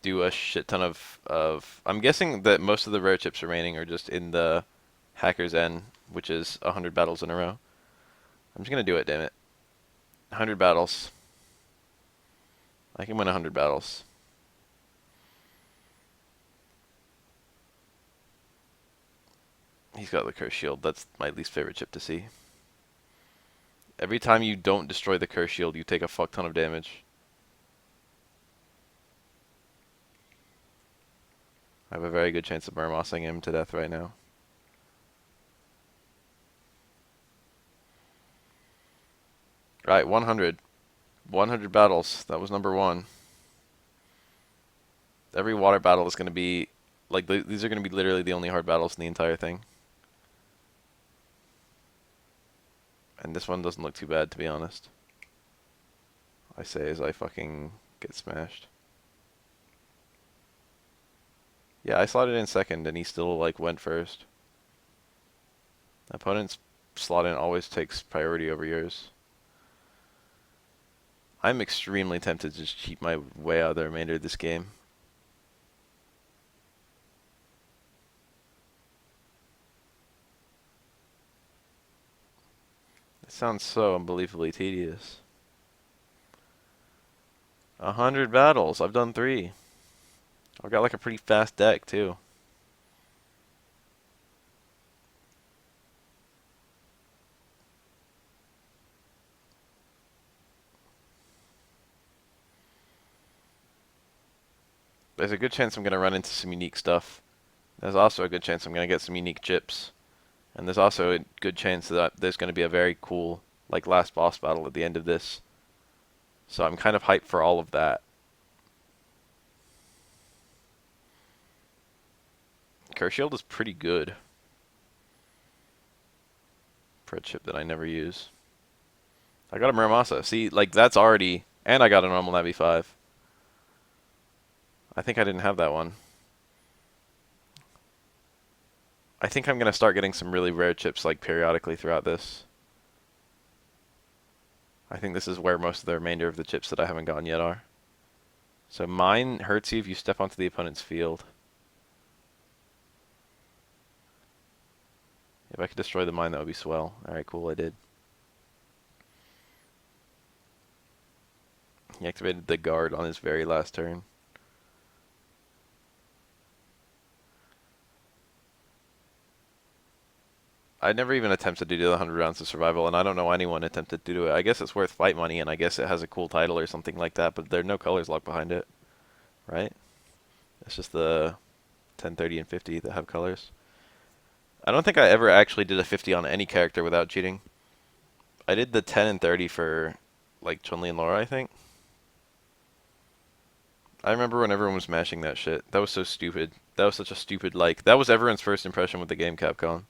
do a shit ton of. I'm guessing that most of the rare chips remaining are just in the Hacker's End, which is 100 battles in a row. I'm just gonna do it, damn it. 100 battles. I can win 100 battles. He's got the curse shield. That's my least favorite chip to see. Every time you don't destroy the curse shield, you take a fuck ton of damage. I have a very good chance of Murmossing him to death right now. Right, 100. 100 battles. That was number one. Every water battle is going to be, like, these are going to be literally the only hard battles in the entire thing. And this one doesn't look too bad, to be honest. I say as I fucking get smashed. Yeah, I slotted in second, and he still, like, went first. Opponent's slot in always takes priority over yours. I'm extremely tempted to just cheat my way out of the remainder of this game. It sounds so unbelievably tedious. 100 battles. I've done 3. I've got like a pretty fast deck too. There's a good chance I'm going to run into some unique stuff. There's also a good chance I'm going to get some unique chips. And there's also a good chance that there's going to be a very cool, like, last boss battle at the end of this. So I'm kind of hyped for all of that. Curse Shield is pretty good for a chip that I never use. I got a Muramasa. See, like, that's already... And I got a normal Navi 5. I think I didn't have that one. I think I'm going to start getting some really rare chips, like, periodically throughout this. I think this is where most of the remainder of the chips that I haven't gotten yet are. So mine hurts you if you step onto the opponent's field. If I could destroy the mine, that would be swell. Alright, cool, I did. He activated the guard on his very last turn. I never even attempted to do the 100 rounds of survival, and I don't know anyone attempted to do it. I guess it's worth fight money, and I guess it has a cool title or something like that, but there are no colors locked behind it, right? It's just the 10, 30, and 50 that have colors. I don't think I ever actually did a 50 on any character without cheating. I did the 10 and 30 for, like, Chun-Li and Laura, I think. I remember when everyone was mashing that shit. That was so stupid. That was such a stupid, like, that was everyone's first impression with the game, Capcom.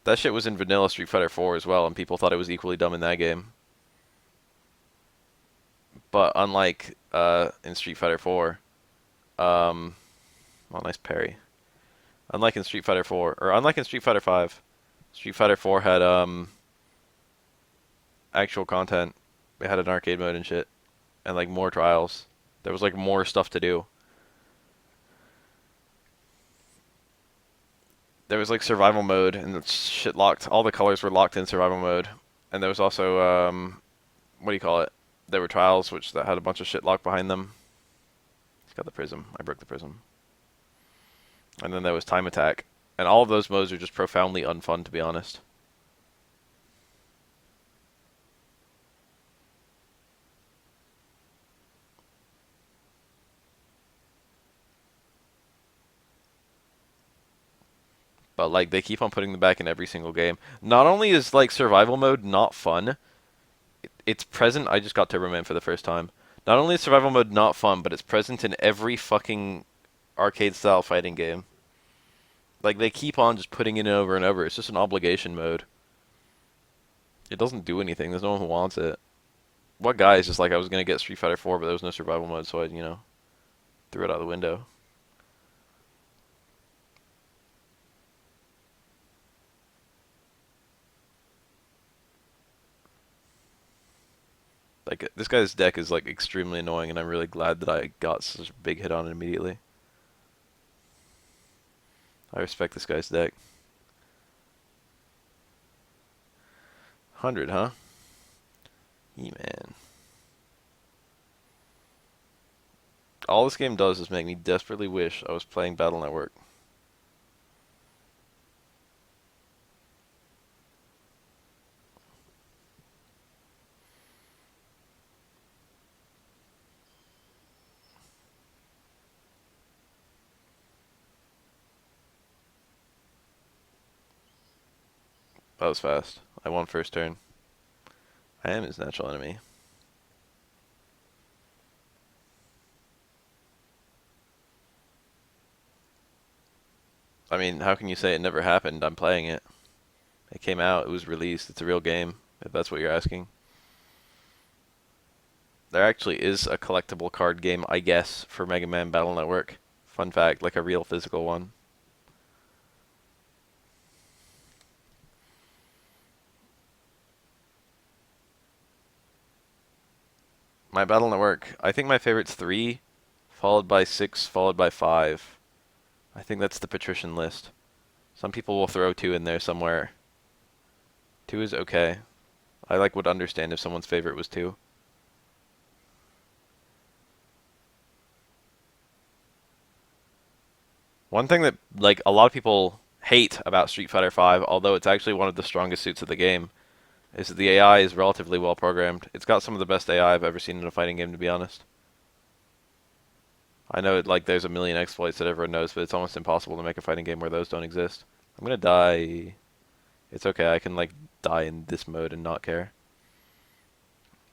That shit was in vanilla Street Fighter 4 as well, and people thought it was equally dumb in that game. But unlike in Street Fighter 4, oh, nice parry. Unlike in Street Fighter 4, or unlike in Street Fighter 5, Street Fighter 4 had actual content. It had an arcade mode and shit, and like more trials. There was like more stuff to do. There was like survival mode, and the shit locked. All the colors were locked in survival mode, and there was also what do you call it? There were trials which that had a bunch of shit locked behind them. It's got the prism. I broke the prism. And then there was time attack, and all of those modes are just profoundly unfun, to be honest. But like they keep on putting them back in every single game. Not only is like survival mode not fun, it's present. I just got Turbo Man for the first time. Not only is survival mode not fun, but it's present in every fucking arcade style fighting game. Like they keep on just putting it over and over. It's just an obligation mode. It doesn't do anything. There's no one who wants it. What guy is just like I was gonna get Street Fighter 4, but there was no survival mode, so I threw it out the window. Like this guy's deck is like extremely annoying, and I'm really glad that I got such a big hit on it immediately. I respect this guy's deck. 100, huh? Man. All this game does is make me desperately wish I was playing Battle Network. That was fast. I won first turn. I am his natural enemy. I mean, how can you say it never happened? I'm playing it. It came out. It was released. It's a real game, if that's what you're asking. There actually is a collectible card game, I guess, for Mega Man Battle Network. Fun fact, like a real physical one. My Battle Network, I think my favorite's 3, followed by 6, followed by 5. I think that's the patrician list. Some people will throw 2 in there somewhere. 2 is okay. I would understand if someone's favorite was 2. One thing that like a lot of people hate about Street Fighter V, although it's actually one of the strongest suits of the game, is that the AI is relatively well programmed. It's got some of the best AI I've ever seen in a fighting game, to be honest. I know like there's a million exploits that everyone knows, but it's almost impossible to make a fighting game where those don't exist. I'm gonna die. It's okay, I can like die in this mode and not care.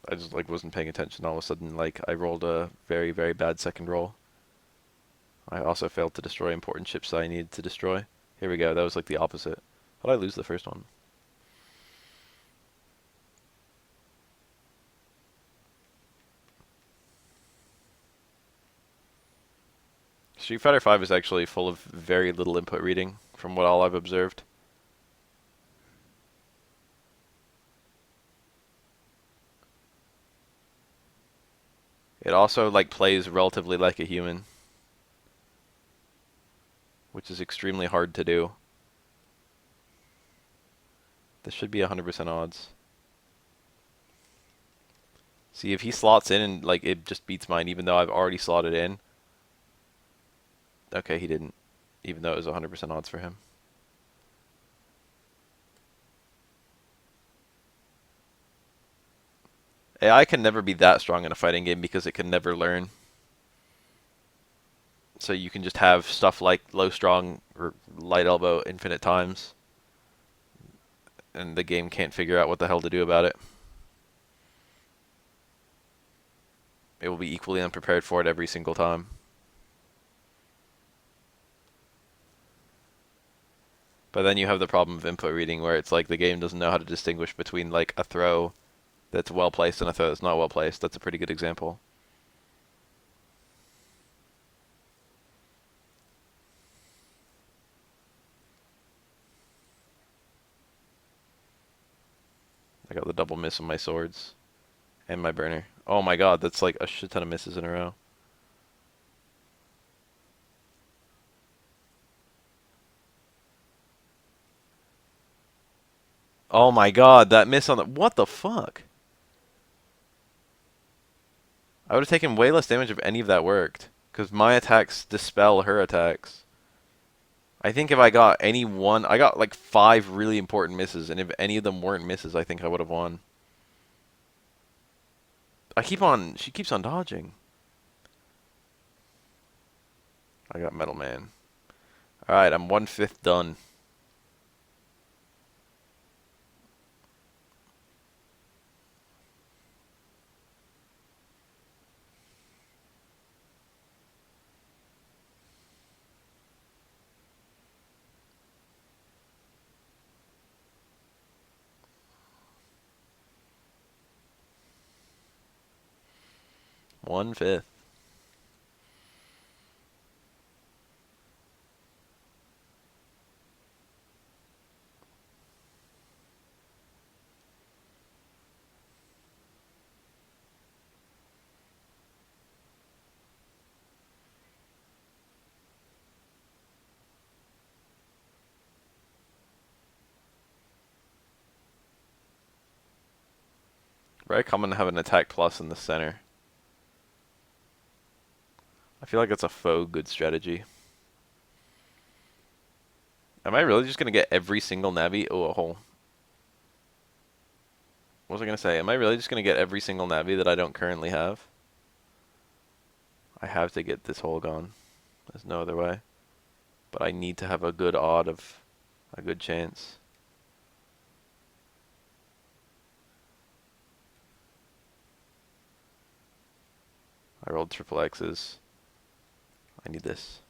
I just like wasn't paying attention. All of a sudden, like I rolled a very, very bad second roll. I also failed to destroy important ships that I needed to destroy. Here we go. That was like the opposite. How did I lose the first one? Street Fighter V is actually full of very little input reading, from what all I've observed. It also like plays relatively like a human, which is extremely hard to do. This should be 100% odds. See, if he slots in and like it just beats mine, even though I've already slotted in. Okay, he didn't, even though it was 100% odds for him. AI can never be that strong in a fighting game because it can never learn. So you can just have stuff like low strong or light elbow infinite times, and the game can't figure out what the hell to do about it. It will be equally unprepared for it every single time. But then you have the problem of input reading where it's like the game doesn't know how to distinguish between like a throw that's well placed and a throw that's not well placed. That's a pretty good example. I got the double miss on my swords and my burner. Oh my god, that's like a shit ton of misses in a row. Oh my god, that miss on the... What the fuck? I would have taken way less damage if any of that worked. Because my attacks dispel her attacks. I think if I got any one... I got like 5 really important misses, and if any of them weren't misses, I think I would have won. I keep on... She keeps on dodging. I got Metal Man. Alright, I'm 1/5 done. One fifth. Very common to have an attack plus in the center. I feel like it's a faux good strategy. Am I really just gonna get every single Navi? Oh, a hole. What was I gonna say? Am I really just gonna get every single Navi that I don't currently have? I have to get this hole gone. There's no other way. But I need to have a good odd of a good chance. I rolled triple X's. I need this.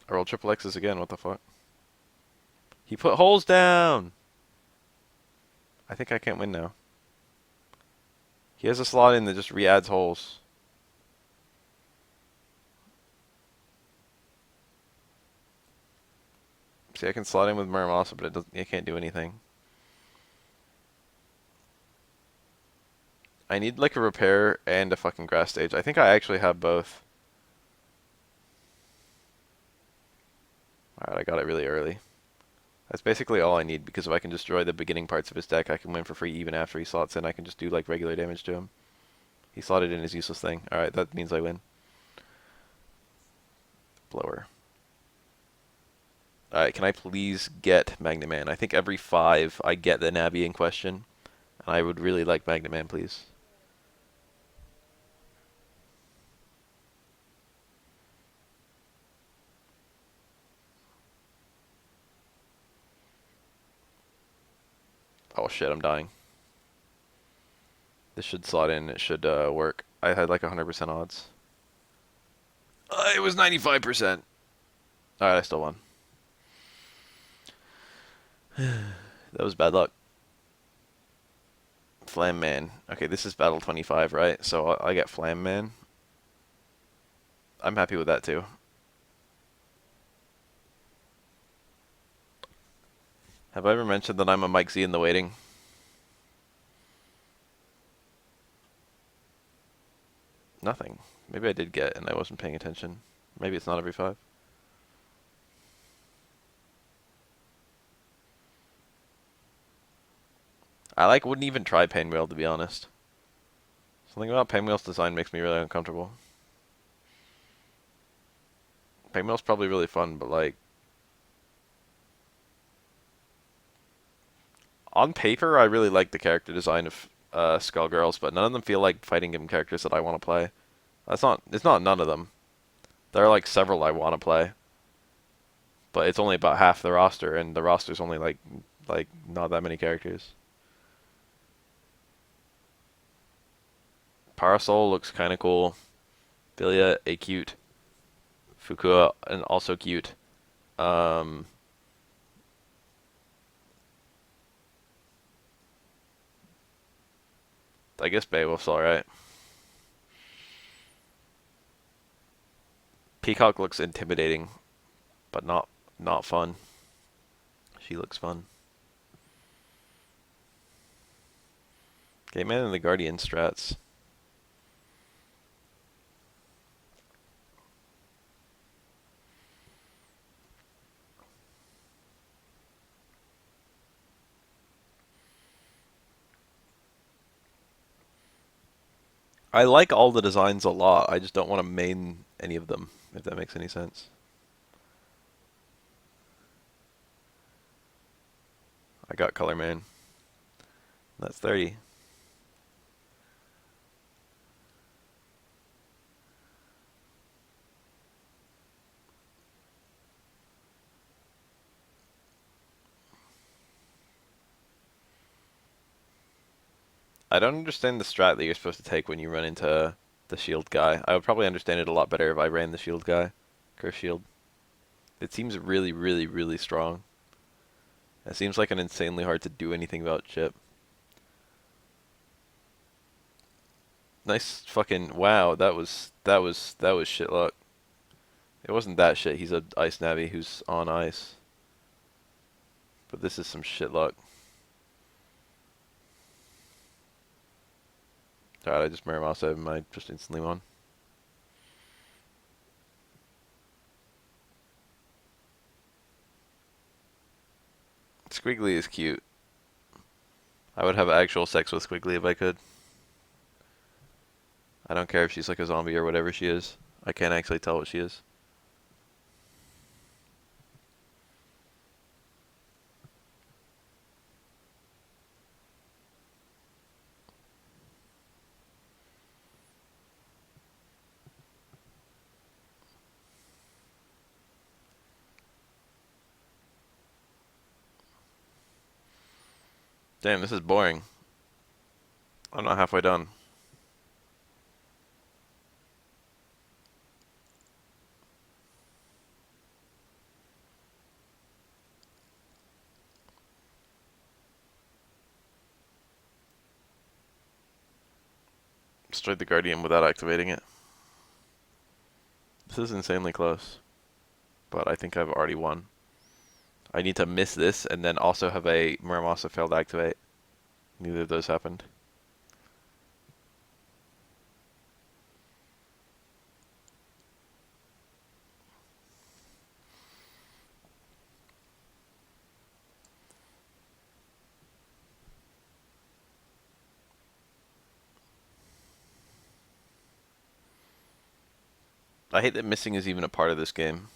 I rolled triple X's again. What the fuck? He put holes down! I think I can't win now. He has a slot in that just re-adds holes. See, I can slot in with Muramasa, but it can't do anything. I need like a repair and a fucking grass stage. I think I actually have both. Alright, I got it really early. That's basically all I need, because if I can destroy the beginning parts of his deck, I can win for free even after he slots in. I can just do like regular damage to him. He slotted in his useless thing. Alright, that means I win. Blower. Alright, can I please get Megaman? I think every 5 I get the Navi in question. And I would really like Megaman, please. Oh shit, I'm dying. This should slot in. It should work. I had like 100% odds. It was 95%. Alright, I still won. That was bad luck. Flam Man. Okay, this is battle 25, right? So I get Flam Man. I'm happy with that too. Have I ever mentioned that I'm a Mike Z in the waiting? Nothing. Maybe I did get and I wasn't paying attention. Maybe it's not every 5. I wouldn't even try Pinwheel, to be honest. Something about Pinwheel's design makes me really uncomfortable. Pinwheel's probably really fun, but like on paper I really like the character design of Skullgirls, but none of them feel like fighting game characters that I want to play. It's not none of them. There are like several I want to play. But it's only about half the roster, and the roster's only like not that many characters. Parasol looks kind of cool. Filia, a cute. Fukua, and also cute. Um, I guess Beowulf's alright. Peacock looks intimidating, but not fun. She looks fun. Game Man and the Guardian strats. I like all the designs a lot. I just don't want to main any of them, if that makes any sense. I got Color Man. That's 30. I don't understand the strat that you're supposed to take when you run into the shield guy. I would probably understand it a lot better if I ran the shield guy. Curse shield. It seems really, really, really strong. It seems like an insanely hard to do anything about chip. Nice fucking wow, that was shit luck. It wasn't that shit. He's a ice navi who's on ice. But this is some shit luck. Alright, I just mirror mouse him and I just instantly won. Squiggly is cute. I would have actual sex with Squiggly if I could. I don't care if she's like a zombie or whatever she is. I can't actually tell what she is. Damn, this is boring. I'm not halfway done. Destroyed the Guardian without activating it. This is insanely close. But I think I've already won. I need to miss this and then also have a Muramasa failed to activate. Neither of those happened. I hate that missing is even a part of this game.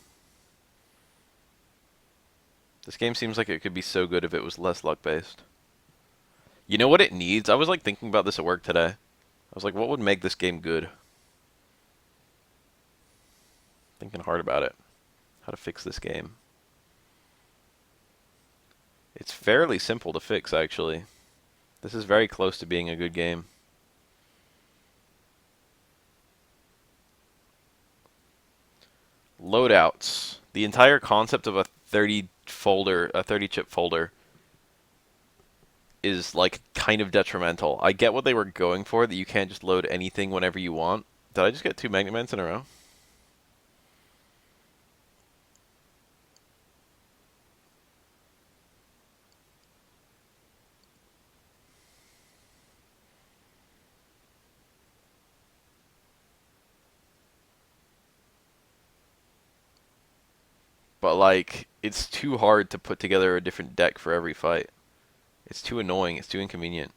This game seems like it could be so good if it was less luck-based. You know what it needs? I was like thinking about this at work today. I was like, what would make this game good? Thinking hard about it. How to fix this game. It's fairly simple to fix, actually. This is very close to being a good game. Loadouts. The entire concept of a 30 folder, a 30 chip folder is like kind of detrimental. I get what they were going for, that you can't just load anything whenever you want. Did I just get 2 Megamans in a row? But like, it's too hard to put together a different deck for every fight. It's too annoying, it's too inconvenient.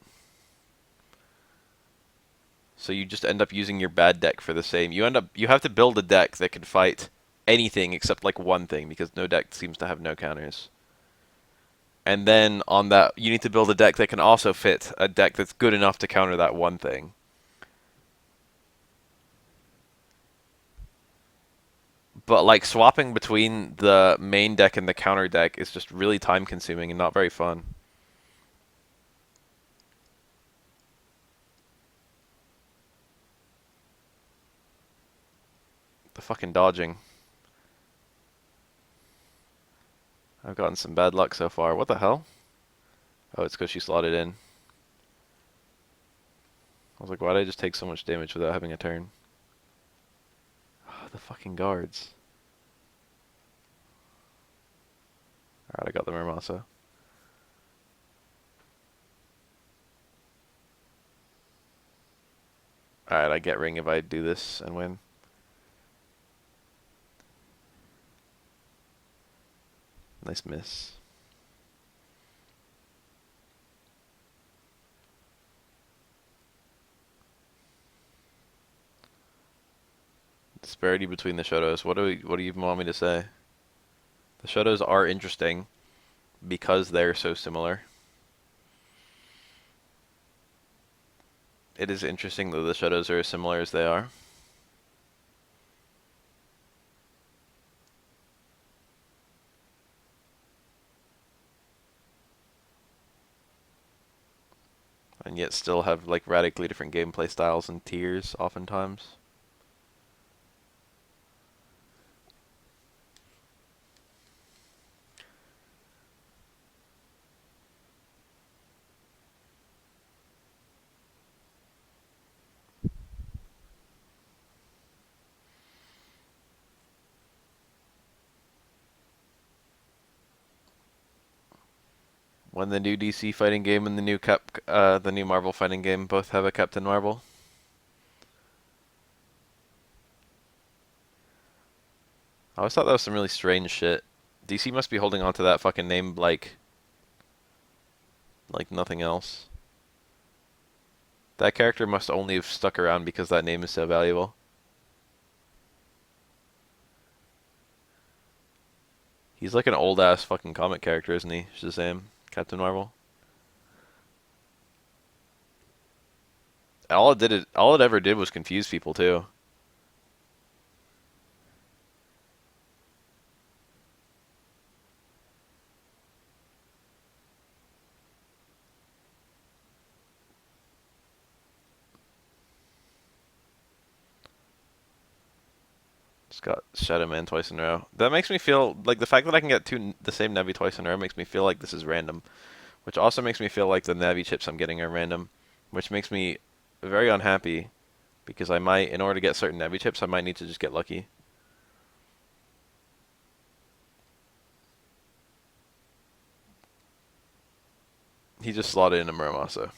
So you just end up using your bad deck for the same. You have to build a deck that can fight anything except like one thing, because no deck seems to have no counters. And then on that, you need to build a deck that can also fit a deck that's good enough to counter that one thing. But like swapping between the main deck and the counter deck is just really time consuming and not very fun. The fucking dodging. I've gotten some bad luck so far. What the hell? Oh, it's because she slotted in. I was like, why did I just take so much damage without having a turn? Oh, the fucking guards. Alright, I got the Muramasa. Alright, I get ring if I do this and win. Nice miss. Disparity between the Shotos. What do you want me to say? The Shotos are interesting because they're so similar. It is interesting that the Shotos are as similar as they are. And yet still have like radically different gameplay styles and tiers oftentimes. When the new DC fighting game and the new Marvel fighting game both have a Captain Marvel. I always thought that was some really strange shit. DC must be holding on to that fucking name like nothing else. That character must only have stuck around because that name is so valuable. He's like an old ass fucking comic character, isn't he? Shazam, Captain Marvel. All it ever did was confuse people too. Just got Shadow Man twice in a row. That makes me feel like the fact that I can get the same Navi twice in a row makes me feel like this is random, which also makes me feel like the Navi chips I'm getting are random, which makes me very unhappy because I might, in order to get certain Navi chips, I might need to just get lucky. He just slotted in a Muramasa.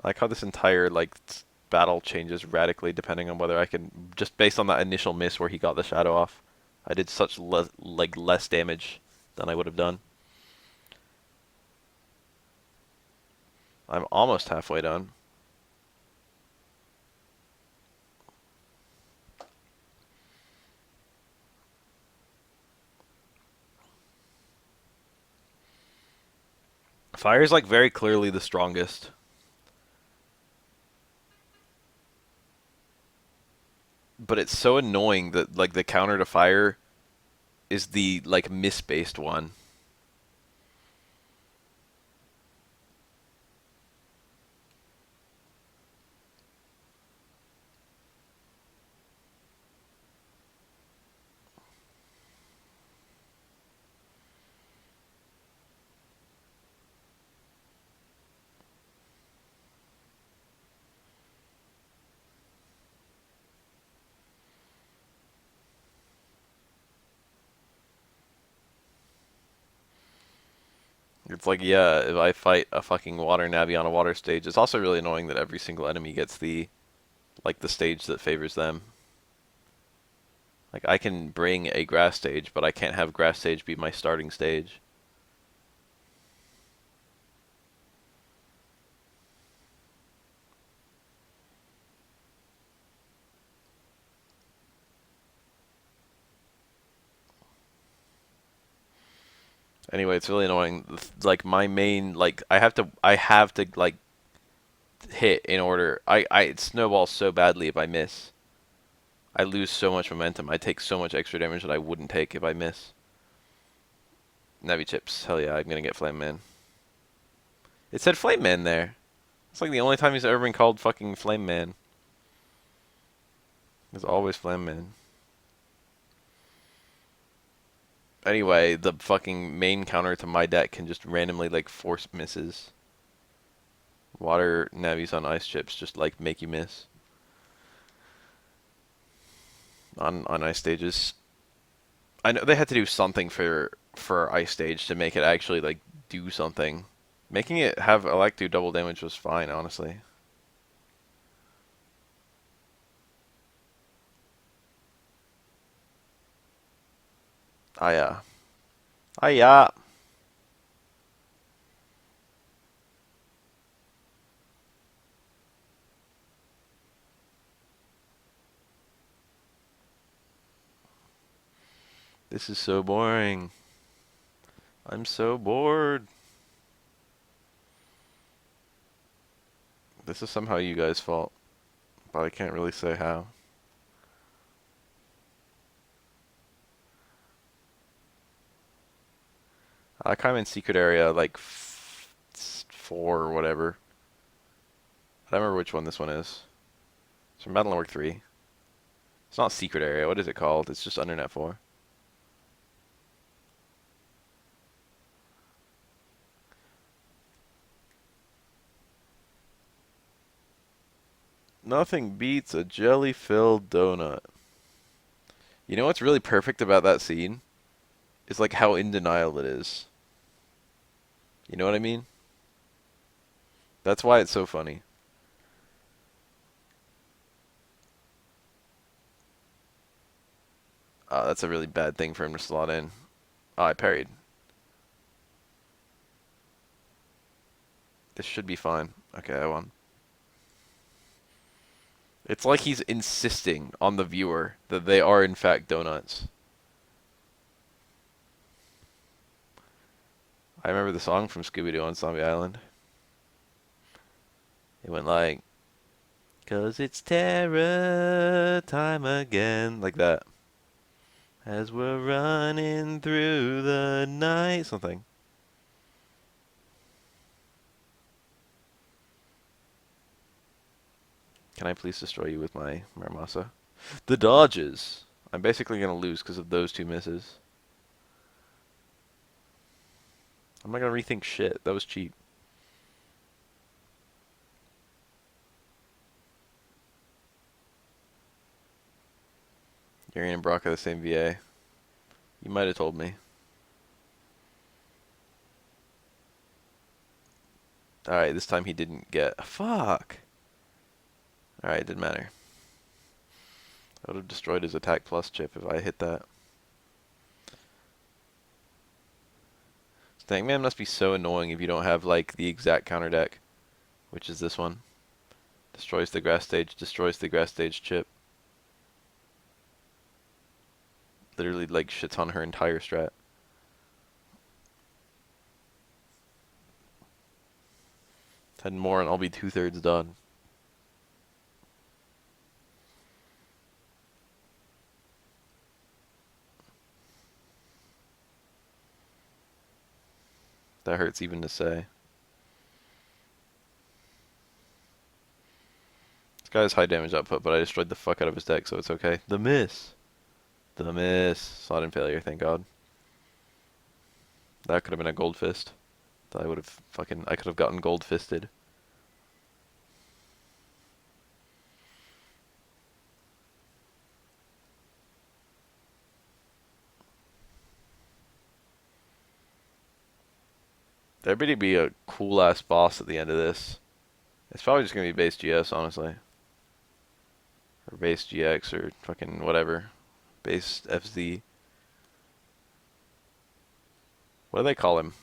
I like how this entire like battle changes radically depending on whether I can just based on that initial miss where he got the shadow off. I did such less damage than I would have done. I'm almost halfway done. Fire is like very clearly the strongest, but it's so annoying that like the counter to fire is the like miss-based one. It's like, yeah, if I fight a fucking water Navi on a water stage, it's also really annoying that every single enemy gets the like the stage that favors them. Like I can bring a grass stage, but I can't have grass stage be my starting stage. Anyway, it's really annoying. Like my main, like I have to like hit in order. I it snowballs so badly if I miss. I lose so much momentum. I take so much extra damage that I wouldn't take if I miss. Navi chips. Hell yeah, I'm gonna get Flame Man. It said Flame Man there. It's like the only time he's ever been called fucking Flame Man. It's always Flame Man. Anyway, the fucking main counter to my deck can just randomly like force misses. Water navis on ice chips just like make you miss on ice stages. I know they had to do something for ice stage to make it actually like do something. Making it have elect do double damage was fine, honestly. Ah yeah. Ah yeah. This is so boring. I'm so bored. This is somehow you guys' fault, but I can't really say how. I like I'm in secret area like 4 or whatever. I don't remember which one this one is. It's from Battle Network 3. It's not secret area. What is it called? It's just Undernet 4. Nothing beats a jelly-filled donut. You know what's really perfect about that scene? Is like how in denial it is. You know what I mean? That's why it's so funny. That's a really bad thing for him to slot in. Oh, I parried. This should be fine. Okay, I won. It's like he's insisting on the viewer that they are in fact donuts. I remember the song from Scooby-Doo on Zombie Island. It went like, "'Cause it's terror time again," like that. As we're running through the night, something. Can I please destroy you with my Maramasa? The dodges. I'm basically gonna lose because of those two misses. I'm not gonna rethink shit. That was cheap. Yuri and Brock are the same VA. You might have told me. Alright, this time he didn't get... Fuck! Alright, it didn't matter. I would have destroyed his attack plus chip if I hit that. Snakeman must be so annoying if you don't have, like, the exact counter deck. Which is this one. Destroys the grass stage, destroys the grass stage chip. Literally, like, shits on her entire strat. 10 more and I'll be 2/3 done. That hurts even to say. This guy has high damage output, but I destroyed the fuck out of his deck, so it's okay. The miss! The miss. Slot in failure, thank God. That could have been a gold fist. I would have I could have gotten gold fisted. There better be a cool ass boss at the end of this. It's probably just gonna be base GS, honestly. Or base GX or fucking whatever. Base FZ. What do they call him?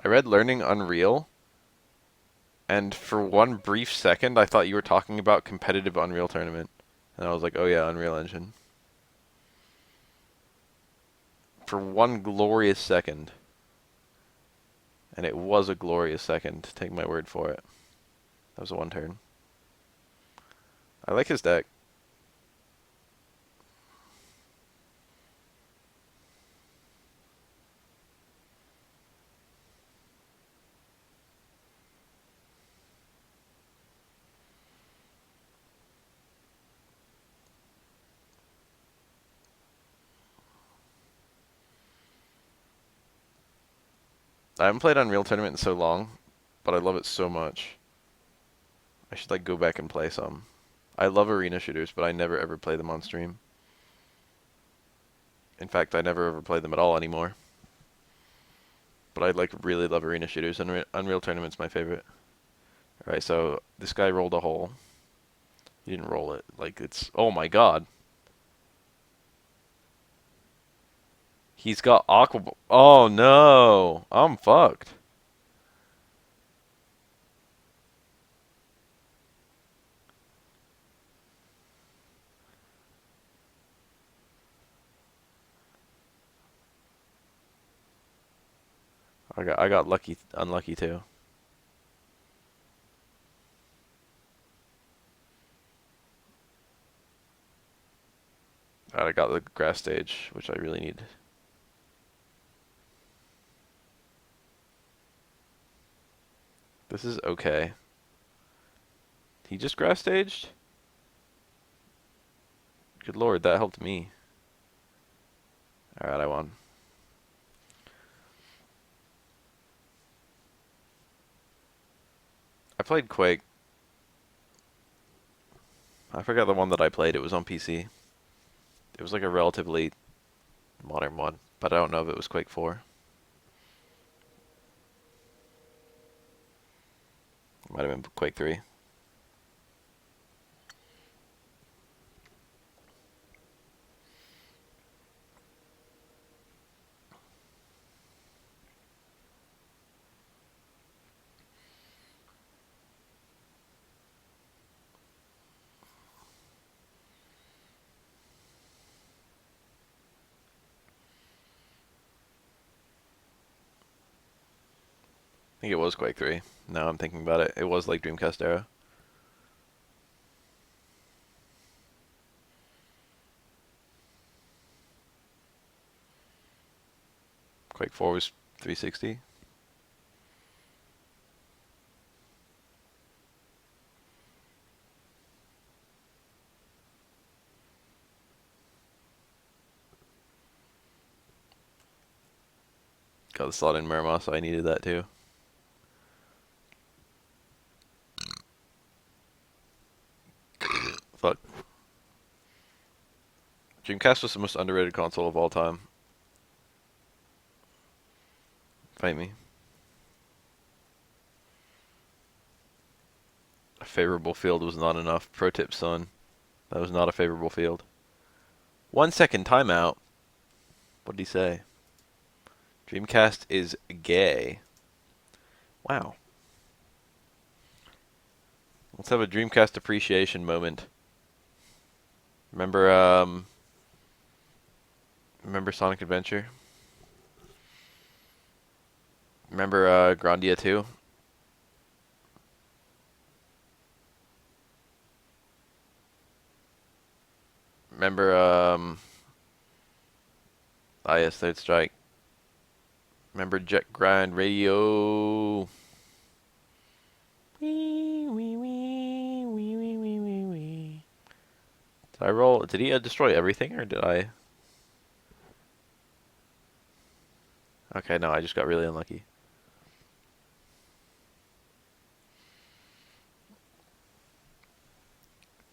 I read Learning Unreal, and for one brief second I thought you were talking about competitive Unreal Tournament. And I was like, oh yeah, Unreal Engine. For one glorious second. And it was a glorious second, take my word for it. That was a one turn. I like his deck. I haven't played Unreal Tournament in so long, but I love it so much. I should like go back and play some. I love arena shooters, but I never ever play them on stream. In fact, I never ever play them at all anymore. But I like really love arena shooters, and Unreal Tournament's my favorite. Alright, so this guy rolled a hole. He didn't roll it. Like, it's... Oh my god. He's got Aqua... Oh no! I'm fucked. I got lucky, unlucky too. I got the grass stage, which I really need. This is okay. He just grass staged? Good lord, that helped me. Alright, I won. I played Quake. I forgot the one that I played. It was on PC. It was like a relatively modern one, but I don't know if it was Quake 4. Might have been Quake 3. I think it was Quake 3. Now I'm thinking about it. It was like Dreamcast era. Quake 4 was 360. Got the slot in Miramar, so I needed that too. Fuck. Dreamcast was the most underrated console of all time. Fight me. A favorable field was not enough. Pro tip, son. That was not a favorable field. 1 second timeout. What did he say? Dreamcast is gay. Wow. Let's have a Dreamcast appreciation moment. Remember, remember Sonic Adventure? Remember, Grandia 2? Remember, IS Third Strike? Remember Jet Grind Radio? Wee, wee, wee, wee, wee, wee, wee, wee. Did I roll? Did he destroy everything, or did I? Okay, no, I just got really unlucky.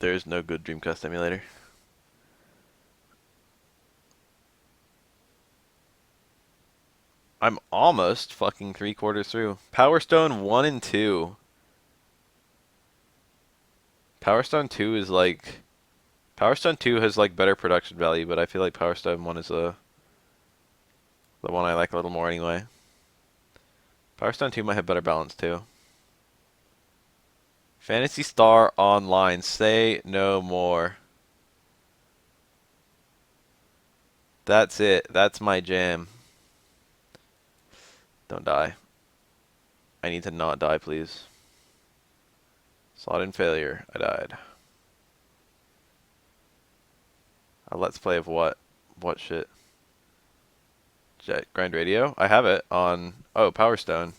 There is no good Dreamcast emulator. I'm almost fucking 3/4 through. Power Stone 1 and 2. Power Stone 2 is like... Power Stone 2 has like better production value, but I feel like Power Stone 1 is the one I like a little more anyway. Power Stone 2 might have better balance too. Phantasy Star Online. Say no more. That's it. That's my jam. Don't die. I need to not die, please. Slot in failure. I died. A let's play of what? What shit? Jet Grind Radio? I have it on... Oh, Power Stone.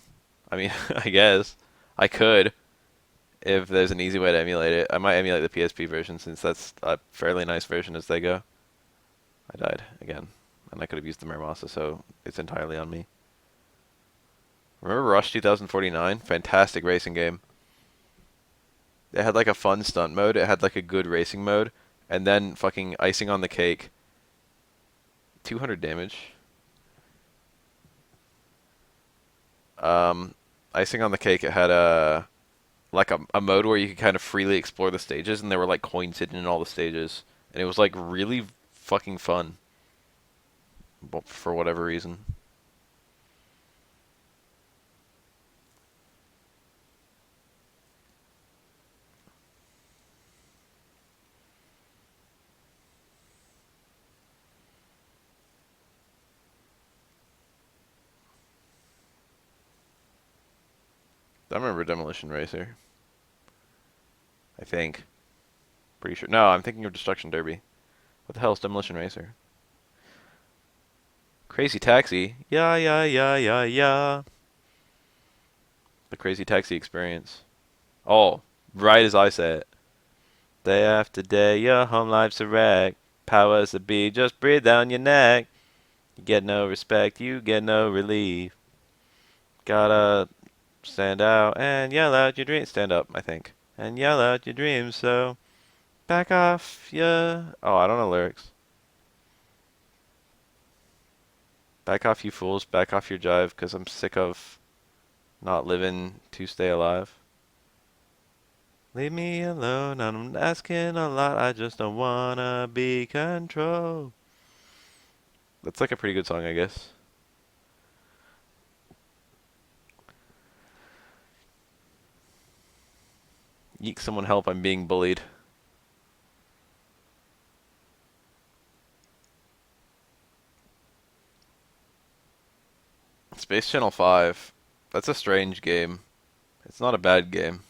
I mean, I guess. I could, if there's an easy way to emulate it. I might emulate the PSP version, since that's a fairly nice version as they go. I died again. And I could have used the Muramasa, so it's entirely on me. Remember Rush 2049? Fantastic racing game. It had like a fun stunt mode, it had like a good racing mode, and then fucking icing on the cake. 200 damage. Icing on the cake, it had a mode where you could kind of freely explore the stages, and there were like coins hidden in all the stages, and it was like really fucking fun, for whatever reason. I remember Demolition Racer. I think. Pretty sure. No, I'm thinking of Destruction Derby. What the hell is Demolition Racer? Crazy Taxi. Yeah, yeah, yeah, yeah, yeah. The Crazy Taxi experience. Oh, Right as I say it. Day after day, your home life's a wreck. Powers that be just breathe down your neck. You get no respect, you get no relief. Gotta stand out and yell out your dreams. Stand up, I think. And yell out your dreams, so back off ya. Oh, I don't know lyrics. Back off, you fools. Back off your jive, because I'm sick of not living to stay alive. Leave me alone, I'm asking a lot, I just don't wanna be controlled. That's like a pretty good song, I guess. Yeek, someone help, I'm being bullied. Space Channel 5. That's a strange game. It's not a bad game.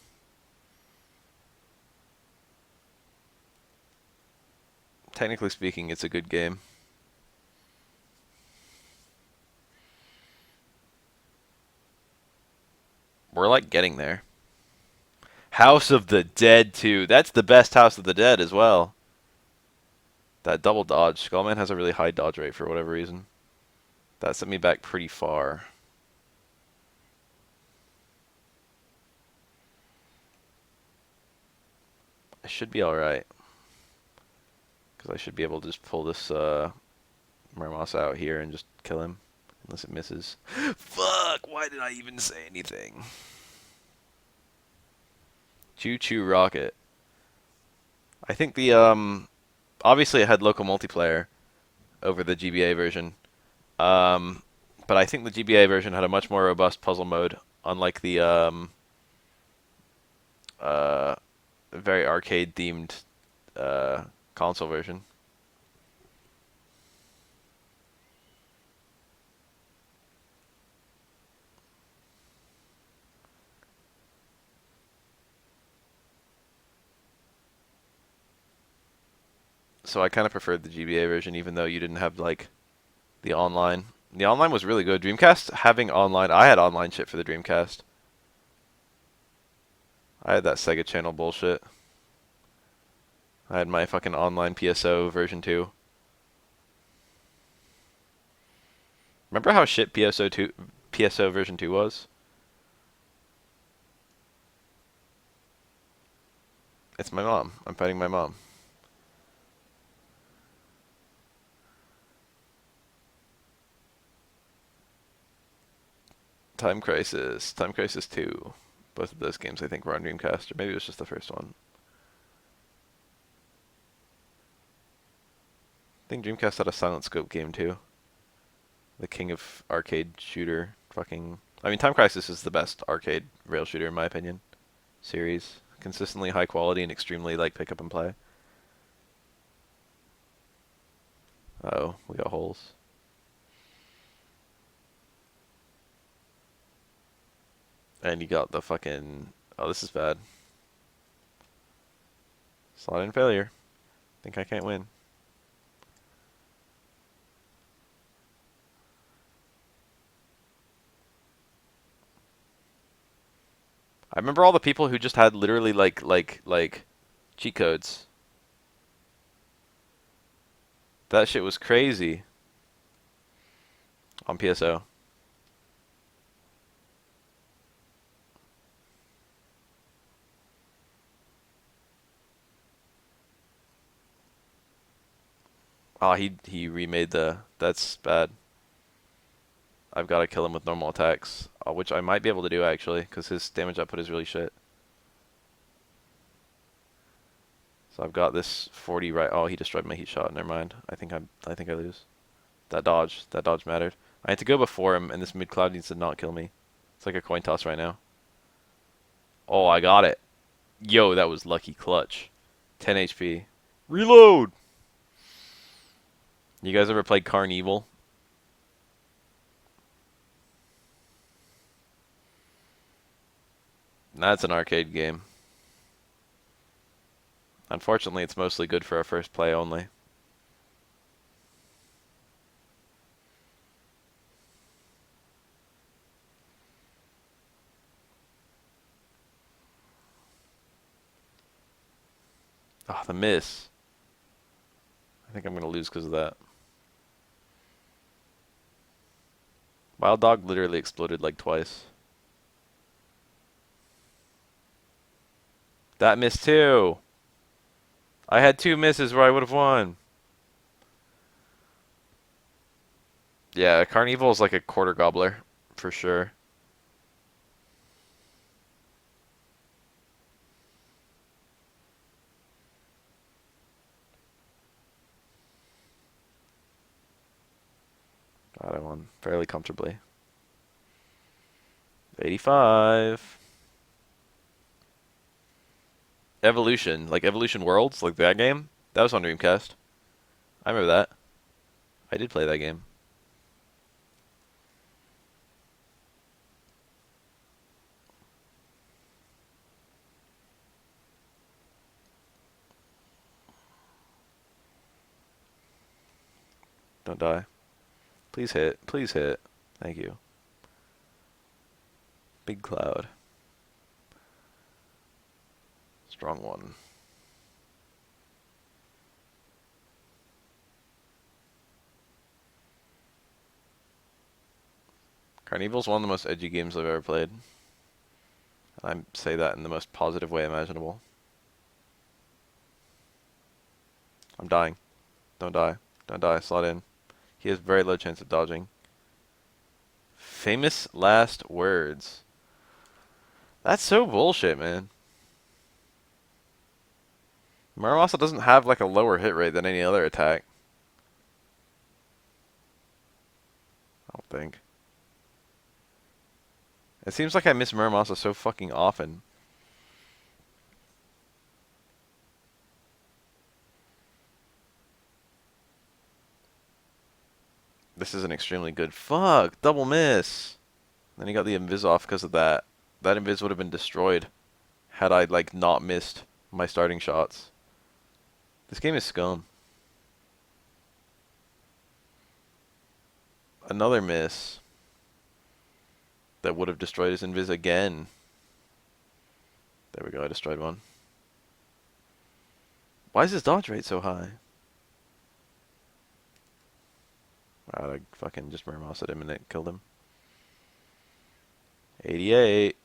Technically speaking, it's a good game. We're like getting there. House of the Dead 2. That's the best House of the Dead as well. That double dodge. Skullman has a really high dodge rate for whatever reason. That sent me back pretty far. I should be alright. Because I should be able to just pull this Mermos out here and just kill him. Unless it misses. Fuck! Why did I even say anything? Choo Choo Rocket. I think the, obviously it had local multiplayer over the GBA version. But I think the GBA version had a much more robust puzzle mode, unlike the, uh, very arcade-themed, console version. So I kind of preferred the GBA version, even though you didn't have, like, the online. The online was really good. Dreamcast having online, I had online shit for the Dreamcast. I had that Sega Channel bullshit. I had my fucking online PSO version 2. Remember how shit PSO version 2 was? It's my mom. I'm fighting my mom. Time Crisis. Time Crisis 2. Both of those games I think were on Dreamcast, or maybe it was just the first one. I think Dreamcast had a Silent Scope game too. The king of arcade shooter. Fucking. I mean, Time Crisis is the best arcade rail shooter in my opinion. Series. Consistently high quality and extremely like pick up and play. Uh oh, we got holes. And you got the fucking. Oh, this is bad. Slot in failure. Think I can't win. I remember all the people who just had literally like cheat codes. That shit was crazy on PSO. Oh, he remade the. That's bad. I've got to kill him with normal attacks, which I might be able to do actually, because his damage output is really shit. So I've got this 40 right. Oh, he destroyed my heat shot. Never mind. I think I lose. That dodge mattered. I had to go before him, and this mid cloud needs to not kill me. It's like a coin toss right now. Oh, I got it. Yo, that was lucky clutch. 10 HP. Reload. You guys ever played Carnival? That's an arcade game. Unfortunately, it's mostly good for our first play only. Ah, the miss. I think I'm gonna lose because of that. Wild Dog literally exploded like twice. That missed too. I had two misses where I would have won. Yeah, Carnival is like a quarter gobbler, for sure. God, I won fairly comfortably. 85. Evolution, like Evolution Worlds, like that game. That was on Dreamcast. I remember that. I did play that game. Don't die. Please hit. Please hit. Thank you. Big Cloud. Strong one. Carnival's one of the most edgy games I've ever played. I say that in the most positive way imaginable. I'm dying. Don't die. Don't die. Slot in. He has very low chance of dodging. Famous last words. That's so bullshit, man. Muramasa doesn't have like a lower hit rate than any other attack. I don't think. It seems like I miss Muramasa so fucking often. This is an extremely good. Fuck! Double miss! Then he got the invis off because of that. That invis would have been destroyed had I like not missed my starting shots. This game is scum. Another miss. That would have destroyed his invis again. There we go, I destroyed one. Why is his dodge rate so high? Wow, I fucking just Muramasa him and it killed him. 88.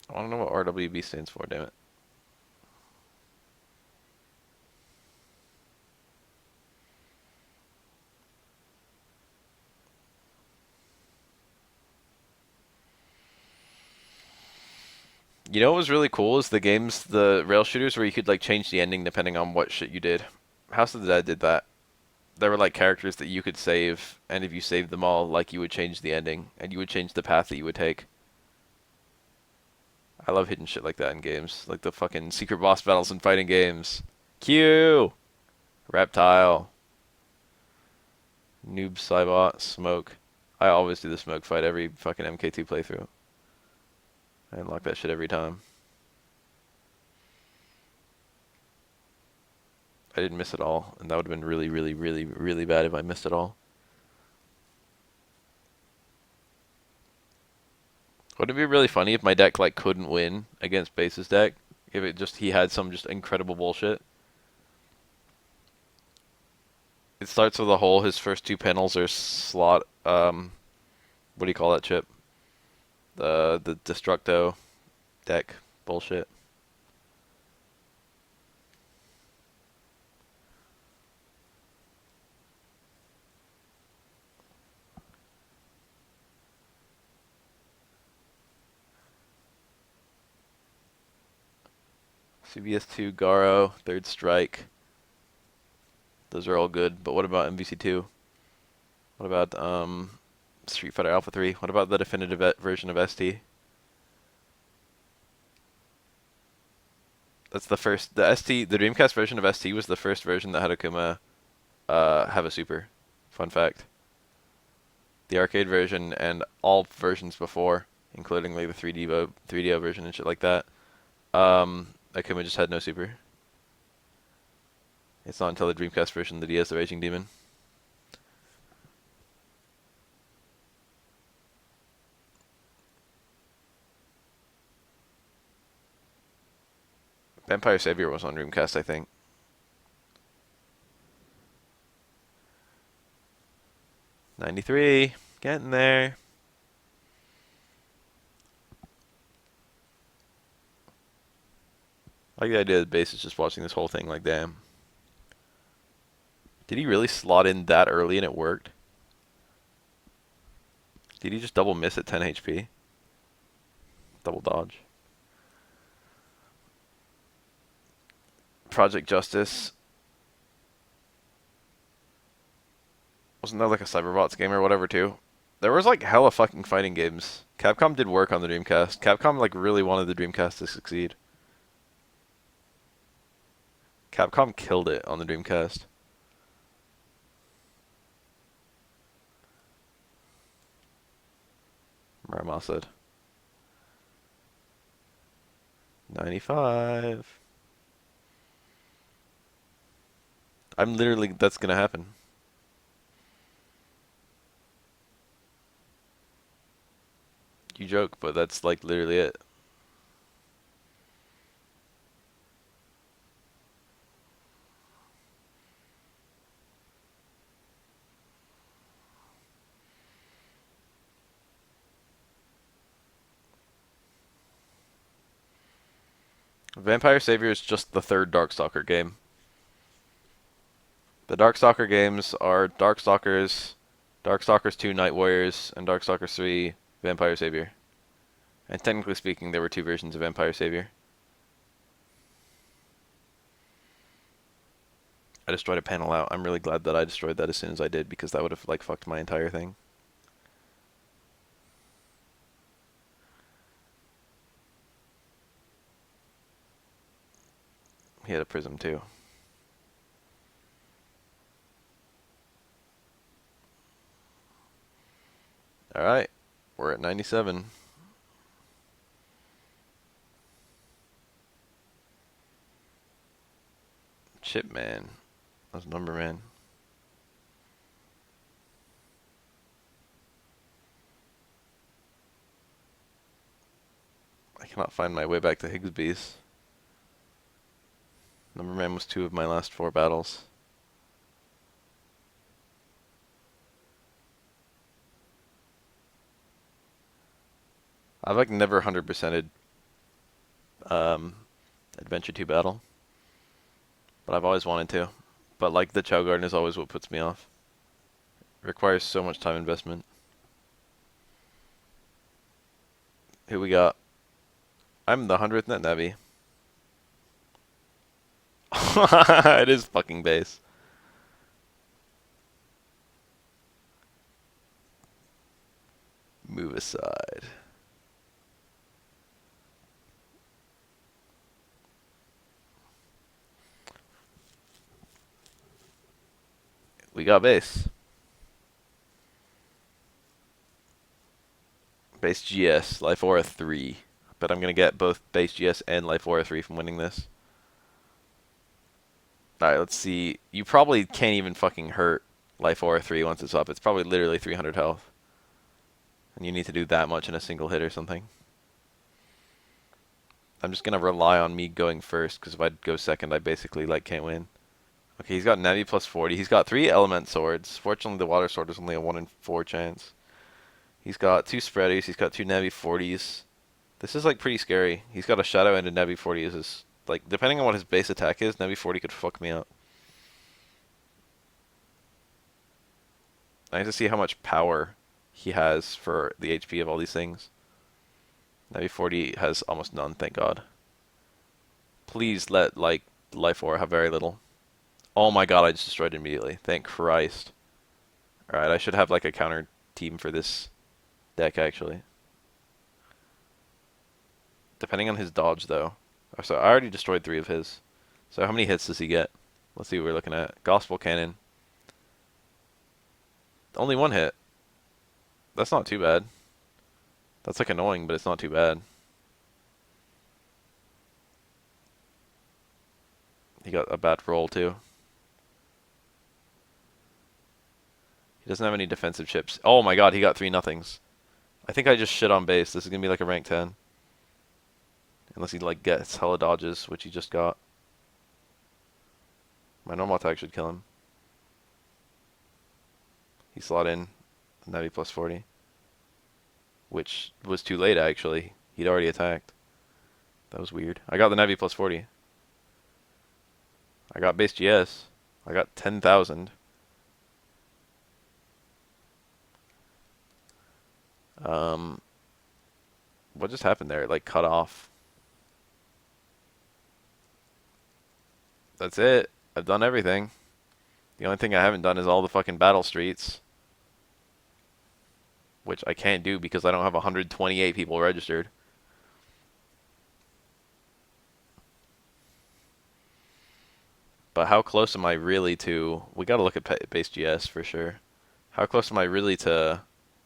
I want to know what RWB stands for, damn it. You know what was really cool is the rail shooters where you could like change the ending depending on what shit you did. House of the Dead did that. There were like characters that you could save, and if you saved them all, like you would change the ending, and you would change the path that you would take. I love hidden shit like that in games, like the fucking secret boss battles in fighting games. Q, Reptile, Noob Saibot, Smoke. I always do the smoke fight every fucking MK2 playthrough. I unlock that shit every time. I didn't miss it all, and that would have been really, really, really, really bad if I missed it all. Wouldn't it be really funny if my deck like couldn't win against Base's deck? If it just he had some just incredible bullshit. It starts with a hole. His first two panels are slot. What do you call that chip? The Destructo deck bullshit. CBS2, Garo, Third Strike. Those are all good. But what about MVC2? What about Street Fighter Alpha 3? What about the definitive version of ST? That's the first. The ST, the Dreamcast version of ST was the first version that had Akuma have a super. Fun fact. The arcade version and all versions before, including like the 3DO version and shit like that, Akuma just had no super. It's not until the Dreamcast version that he has the Raging Demon. Vampire Savior was on Dreamcast, I think. '93, getting there. I like the idea that Base is just watching this whole thing like, damn. Did he really slot in that early and it worked? Did he just double miss at 10 HP? Double dodge. Project Justice. Wasn't that like a Cyberbots game or whatever too? There was like hella fucking fighting games. Capcom did work on the Dreamcast. Capcom like really wanted the Dreamcast to succeed. Capcom killed it on the Dreamcast. Muramasad. 95. I'm literally, that's gonna happen. You joke, but that's like literally it. Vampire Savior is just the third Darkstalker game. The Darkstalker games are Darkstalkers, Darkstalkers 2 Night Warriors, and Darkstalkers 3 Vampire Savior. And technically speaking, there were two versions of Vampire Savior. I destroyed a panel out. I'm really glad that I destroyed that as soon as I did, because that would have like fucked my entire thing. He had a prism too. Alright, we're at 97. Chip Man. That's Number Man. I cannot find my way back to Higgsby's. Number Man was 2 of my last 4 battles. I've like never 100%ed Adventure 2 battle. But I've always wanted to. But like the Chow Garden is always what puts me off. It requires so much time investment. Who we got? I'm the 100th Net Navi. It is fucking base. Move aside. We got base. Base GS, Life Aura 3. But I'm going to get both base GS and Life Aura 3 from winning this. Alright, let's see. You probably can't even fucking hurt Life Aura 3 once it's up. It's probably literally 300 health. And you need to do that much in a single hit or something. I'm just going to rely on me going first, because if I go second, I basically like can't win. Okay, he's got Navi plus 40. He's got 3 element swords. Fortunately, the water sword is only a 1 in 4 chance. He's got 2 spreadies. He's got 2 Navi 40s. This is like pretty scary. He's got a shadow and a Navi 40 as his, like, depending on what his base attack is, Navi 40 could fuck me up. I need to see how much power he has for the HP of all these things. Navi 40 has almost none, thank God. Please let, like, Life Aura have very little. Oh my God, I just destroyed it immediately. Thank Christ. Alright, I should have, like, a counter team for this deck, actually. Depending on his dodge, though. Oh, so I already destroyed 3 of his. So how many hits does he get? Let's see what we're looking at. Gospel Cannon. Only 1 hit. That's not too bad. That's like annoying, but it's not too bad. He got a bad roll too. He doesn't have any defensive chips. Oh my God, he got 3 nothings. I think I just shit on base. This is gonna be like a rank 10. Unless he like gets hella dodges, which he just got. My normal attack should kill him. He slot in Navi plus 40. Which was too late actually. He'd already attacked. That was weird. I got the Navi plus 40. I got base GS. I got 10,000. What just happened there? It like cut off. That's it. I've done everything. The only thing I haven't done is all the fucking battle streets. Which I can't do because I don't have 128 people registered. But how close am I really to... We gotta look at base GS for sure. How close am I really to...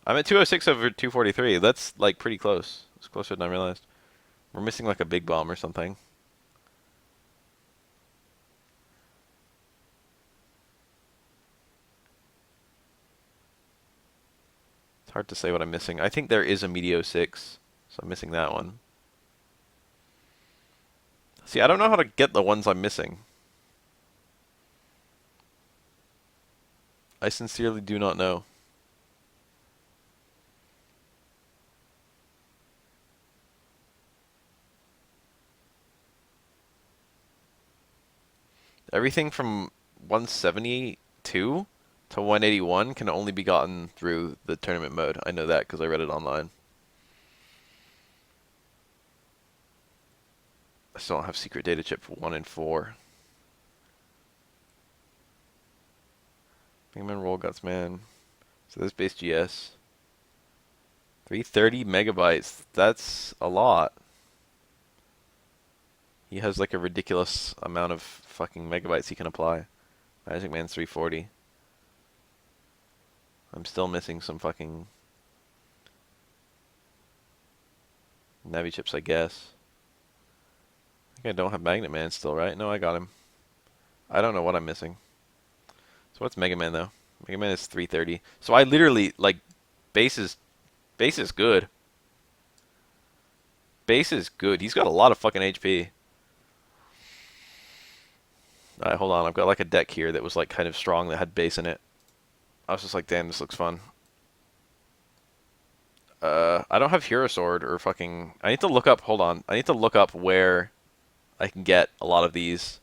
I'm at 206 over 243. That's like pretty close. It's closer than I realized. We're missing like a big bomb or something. It's hard to say what I'm missing. I think there is a Meteo 6, so I'm missing that one. See, I don't know how to get the ones I'm missing. I sincerely do not know. Everything from 172 to 181 can only be gotten through the tournament mode. I know that because I read it online. I still don't have secret data chip for 1 and 4. Megaman roll guts, man. So this base GS. 330 megabytes. That's a lot. He has like a ridiculous amount of fucking megabytes he can apply. Magic Man's 340. I'm still missing some fucking Navi chips, I guess. I think I don't have Magnet Man still, right? No, I got him. I don't know what I'm missing. So what's Mega Man though? Mega Man is 330. So I literally like base is good. Base is good. He's got a lot of fucking HP. Alright, hold on. I've got like a deck here that was like kind of strong that had base in it. I was just like, damn, this looks fun. I don't have Hero Sword or fucking... I need to look up... Hold on. I need to look up where I can get a lot of these.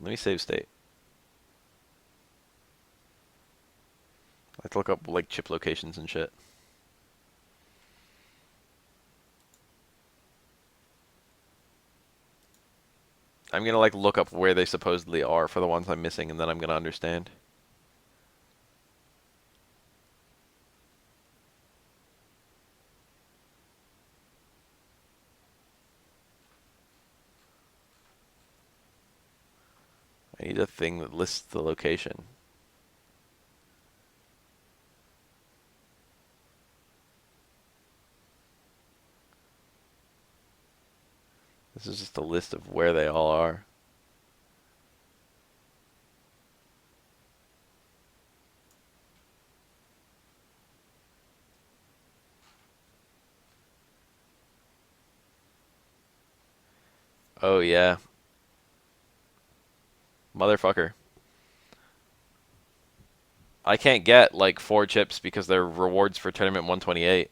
Let me save state. I have to look up like chip locations and shit. I'm gonna like look up where they supposedly are for the ones I'm missing, and then I'm gonna understand. I need a thing that lists the location. This is just a list of where they all are. Oh yeah. Motherfucker. I can't get like 4 chips because they're rewards for tournament 128.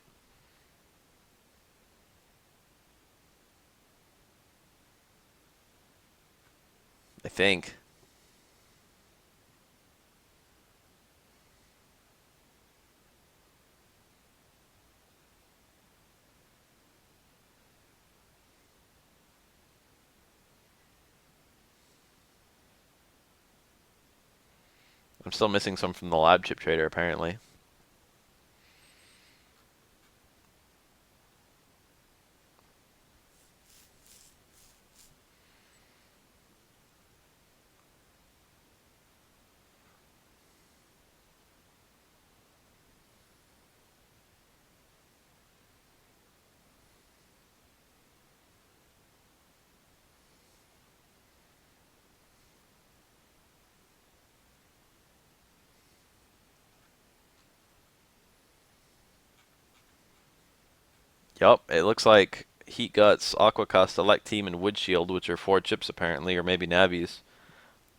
I think. I'm still missing some from the lab chip trader apparently. Yup, it looks like Heat Guts, Aquacast, Elect Team, and Wood Shield, which are 4 chips apparently, or maybe Navies,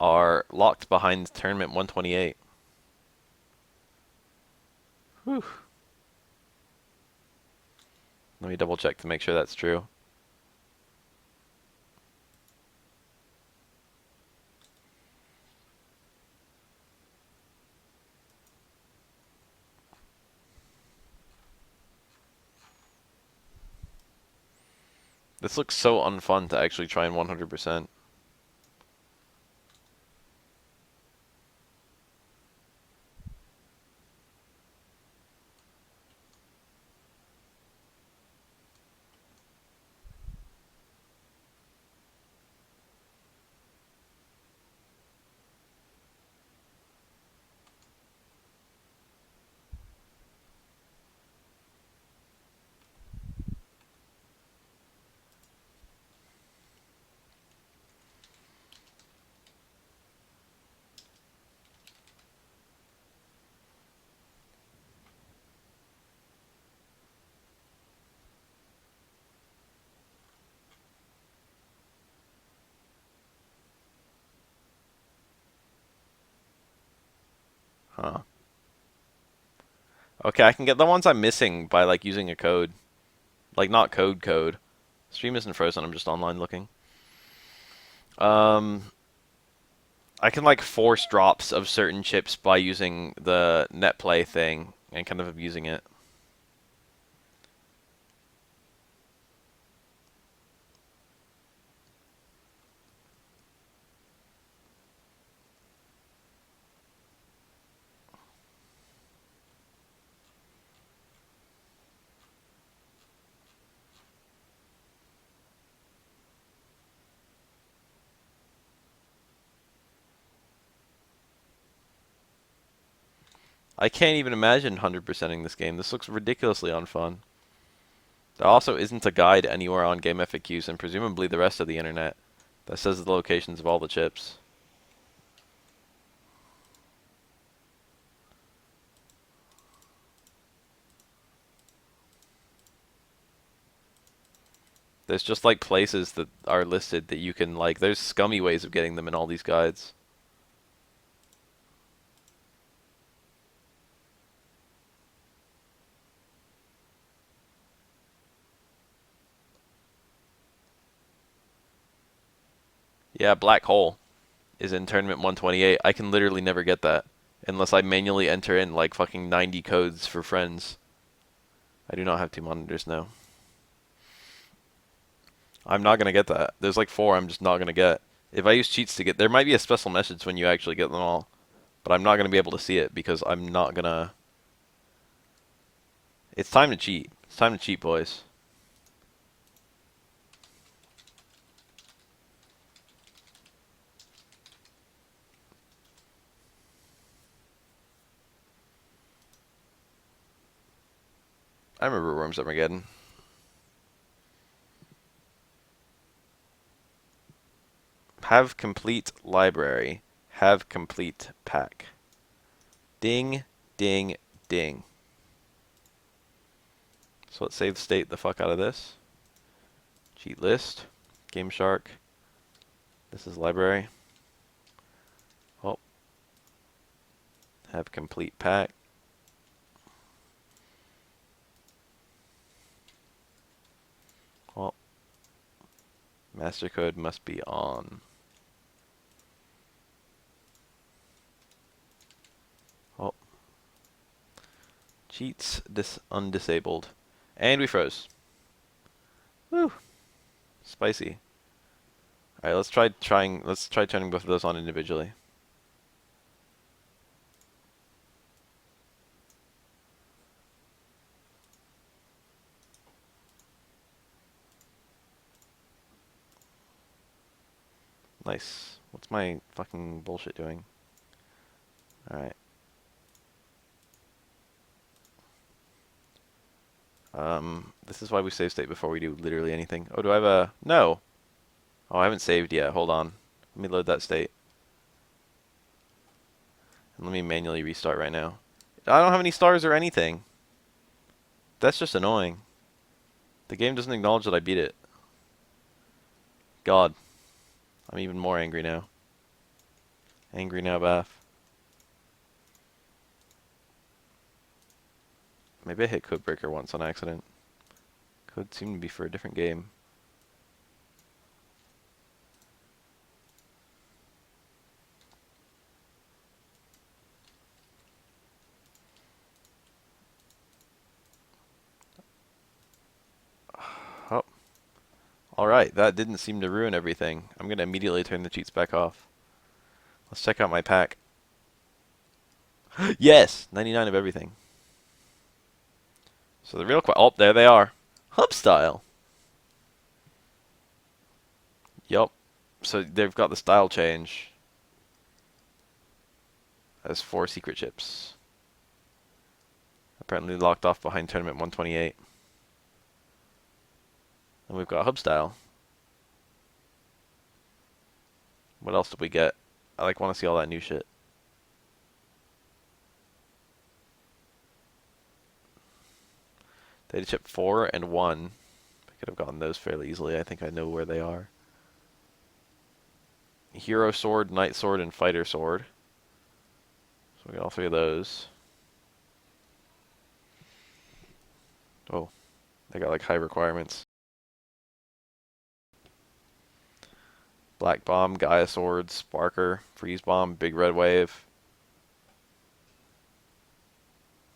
are locked behind Tournament 128. Whew. Let me double check to make sure that's true. This looks so unfun to actually try and 100%. Huh. Okay, I can get the ones I'm missing by like using a code. Like not code. Stream isn't frozen, I'm just online looking. Um I can like force drops of certain chips by using the net play thing and kind of abusing it. I can't even imagine 100%ing this game. This looks ridiculously unfun. There also isn't a guide anywhere on Game FAQs and presumably the rest of the internet that says the locations of all the chips. There's just like places that are listed that you can like, there's scummy ways of getting them in all these guides. Yeah, Black Hole is in Tournament 128. I can literally never get that unless I manually enter in like fucking 90 codes for friends. I do not have 2 monitors now. I'm not gonna get that. There's like 4 I'm just not gonna get. If I use cheats to get, there might be a special message when you actually get them all, but I'm not gonna be able to see it because I'm not gonna. It's time to cheat. It's time to cheat, boys. I remember Worms Armageddon. Have complete library. Have complete pack. Ding, ding, ding. So let's save state the fuck out of this. Cheat list. Game Shark. This is library. Oh. Have complete pack. Well. Master code must be on. Oh. Cheats undisabled. And we froze. Woo. Spicy. Alright, let's try turning both of those on individually. Nice. What's my fucking bullshit doing? Alright. This is why we save state before we do literally anything. Oh, do I have a... No. Oh, I haven't saved yet. Hold on. Let me load that state. And let me manually restart right now. I don't have any stars or anything. That's just annoying. The game doesn't acknowledge that I beat it. God. I'm even more angry now. Angry now, Bath. Maybe I hit Codebreaker once on accident. Code seemed to be for a different game. Oh. Alright, that didn't seem to ruin everything. I'm going to immediately turn the cheats back off. Let's check out my pack. Yes! 99 of everything. So the real oh, there they are. Hub style. Yup. So they've got the style change as 4 secret chips. Apparently locked off behind tournament 128. And we've got hub style. What else did we get? I want to see all that new shit. Data chip 4 and 1. I could have gotten those fairly easily. I think I know where they are. Hero sword, knight sword, and fighter sword. So we got all 3 of those. Oh, they got high requirements. Black bomb, Gaia sword, Sparker, freeze bomb, big red wave.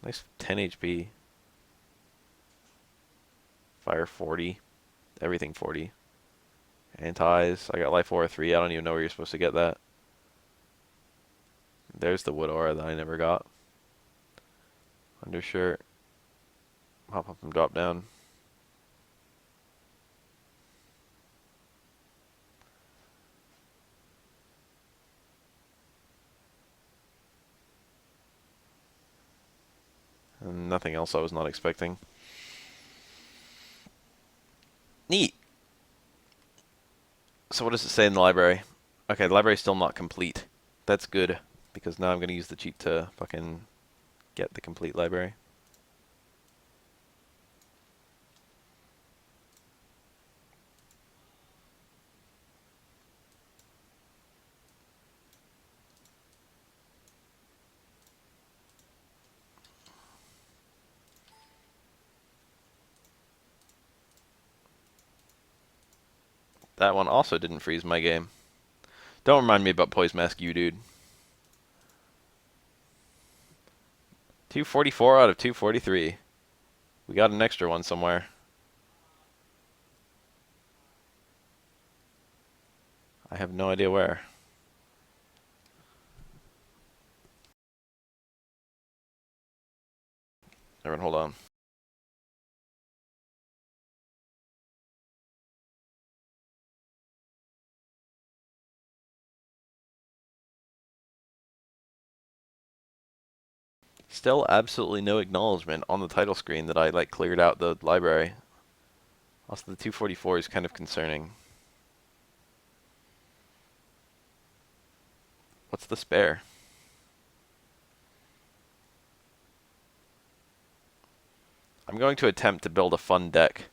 Nice 10 HP. Fire 40. Everything 40. Antis. I got life aura 3. I don't even know where you're supposed to get that. There's the wood aura that I never got. Undershirt. Hop up and drop down. And nothing else I was not expecting. Neat. So what does it say in the library? Okay, the library's still not complete. That's good, because now I'm going to use the cheat to fucking get the complete library. That one also didn't freeze my game. Don't remind me about Poise Mask, you dude. 244 out of 243. We got an extra one somewhere. I have no idea where. Everyone, hold on. Still absolutely no acknowledgement on the title screen that I cleared out the library. Also, the 244 is kind of concerning. What's the spare? I'm going to attempt to build a fun deck,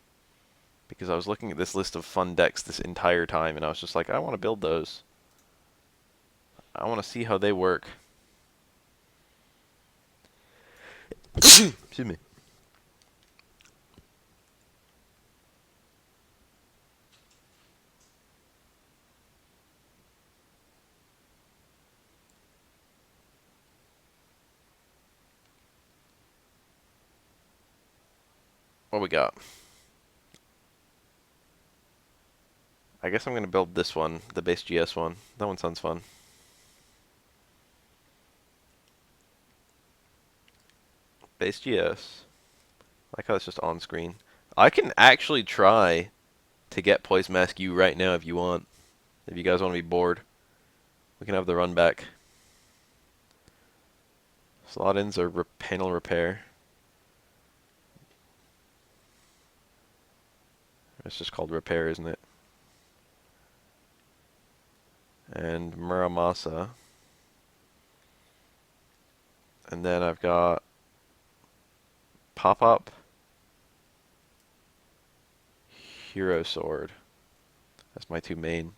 because I was looking at this list of fun decks this entire time, and I was just like, I want to build those. I want to see how they work. Excuse me. What we got? I guess I'm going to build this one, the base GS one. That one sounds fun. Base GS. I like how it's just on screen. I can actually try to get Poise Mask U right now if you want. If you guys want to be bored. We can have the run back. Slot ins are panel repair. It's just called repair, isn't it? And Muramasa. And then I've got Pop-Up. Hero Sword. That's my two main.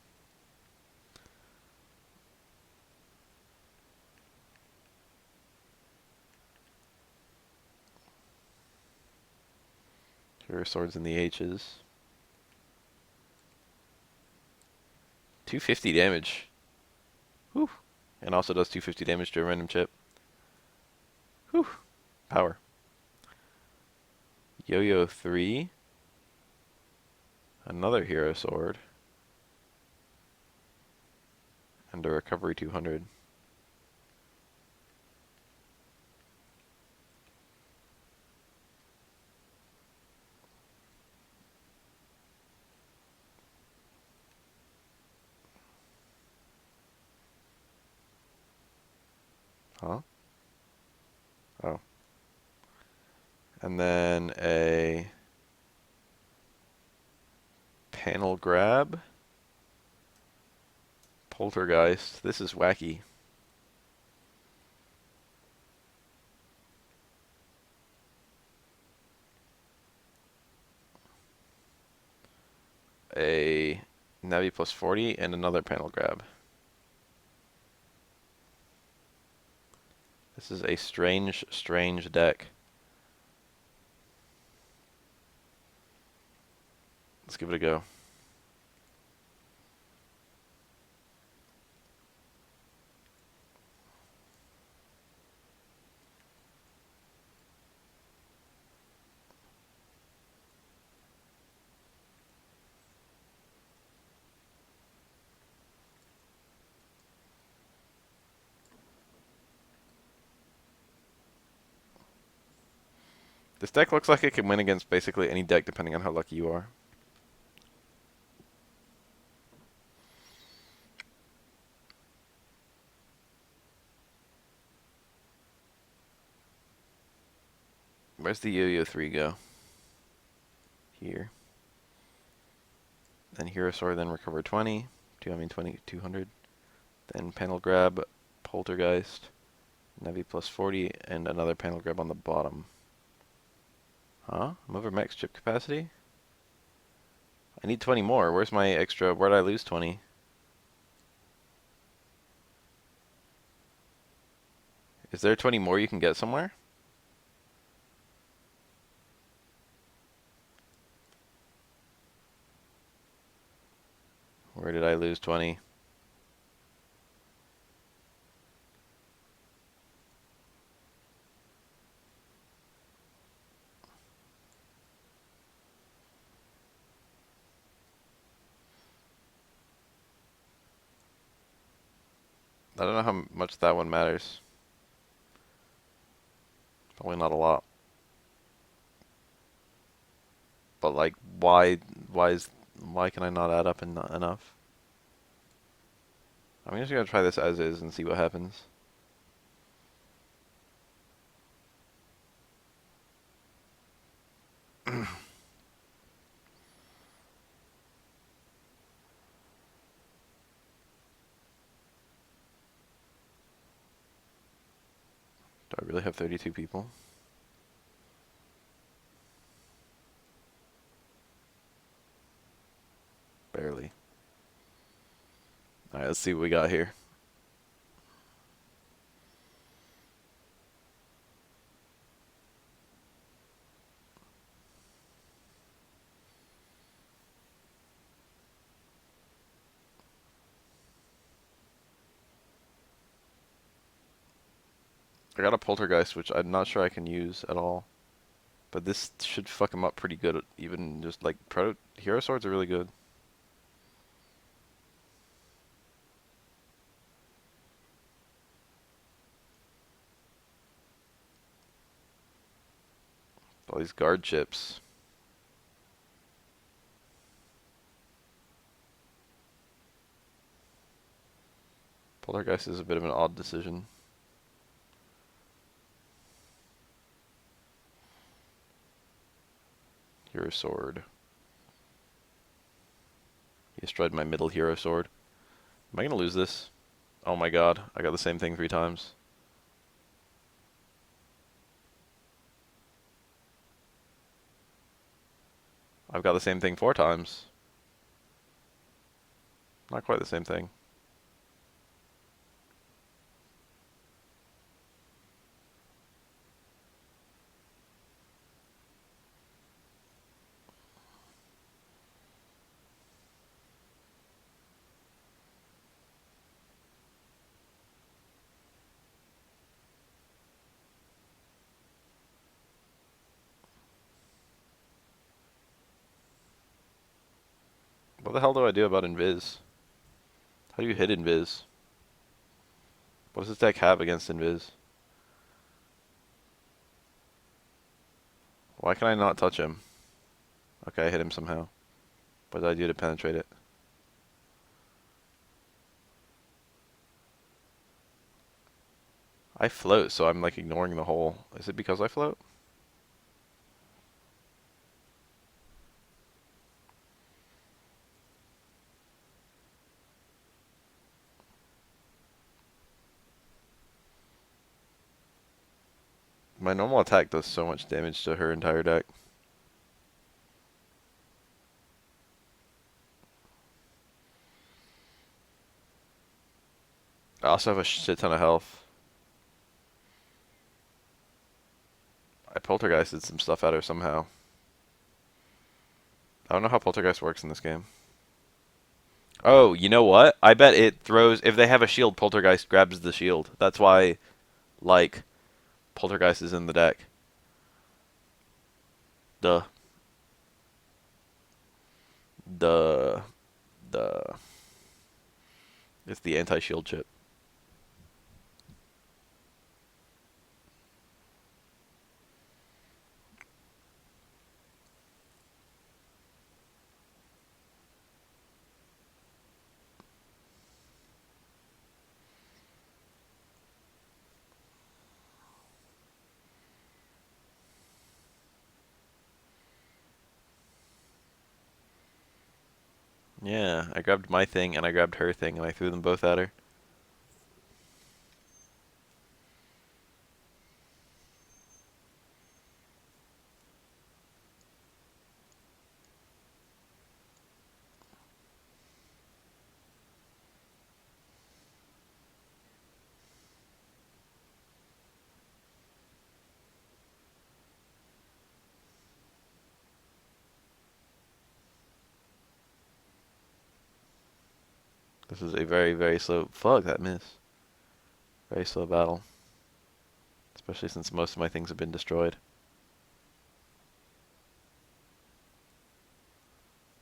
Hero Swords in the H's. 250 damage. Whew. And also does 250 damage to a random chip. Whew. Power. Yo-Yo 3. Another Hero Sword. And a Recovery 200. Huh? Oh. And then a panel grab. Poltergeist. This is wacky. A Navi plus 40 and another panel grab. This is a strange, strange deck. Let's give it a go. This deck looks like it can win against basically any deck depending on how lucky you are. Where's the Yo-Yo 3 go? Here. Then Hero Sword, then Recover 20. 200. Then Panel Grab, Poltergeist, Navi plus 40, and another Panel Grab on the bottom. Huh? I'm over max chip capacity? I need 20 more. Where's my extra? Where'd I lose 20? Is there 20 more you can get somewhere? Where did I lose 20? I don't know how much that one matters. Probably not a lot. But like, why can I not add up enough? I'm just gonna try this as is and see what happens. Do I really have 32 people? Barely. Alright, let's see what we got here. I got a Poltergeist, which I'm not sure I can use at all. But this should fuck him up pretty good, even just like Hero Swords are really good. All these guard chips. Poltergeist is a bit of an odd decision. Hero Sword. He destroyed my middle Hero Sword. Am I gonna lose this? Oh my god, I got the same thing 3 times. I've got the same thing 4 times. Not quite the same thing. What the hell do I do about Invis? How do you hit Invis? What does this deck have against Invis? Why can I not touch him? Okay, I hit him somehow. What did I do to penetrate it? I float, so I'm like ignoring the hole. Is it because I float? My normal attack does so much damage to her entire deck. I also have a shit ton of health. I poltergeisted some stuff at her somehow. I don't know how poltergeist works in this game. Oh, you know what? I bet it throws, if they have a shield, poltergeist grabs the shield. That's why, like, poltergeist is in the deck. Duh. Duh. Duh. It's the anti-shield chip. Yeah, I grabbed my thing and I grabbed her thing and I threw them both at her. This is a very, very slow... Fuck, that miss. Very slow battle. Especially since most of my things have been destroyed.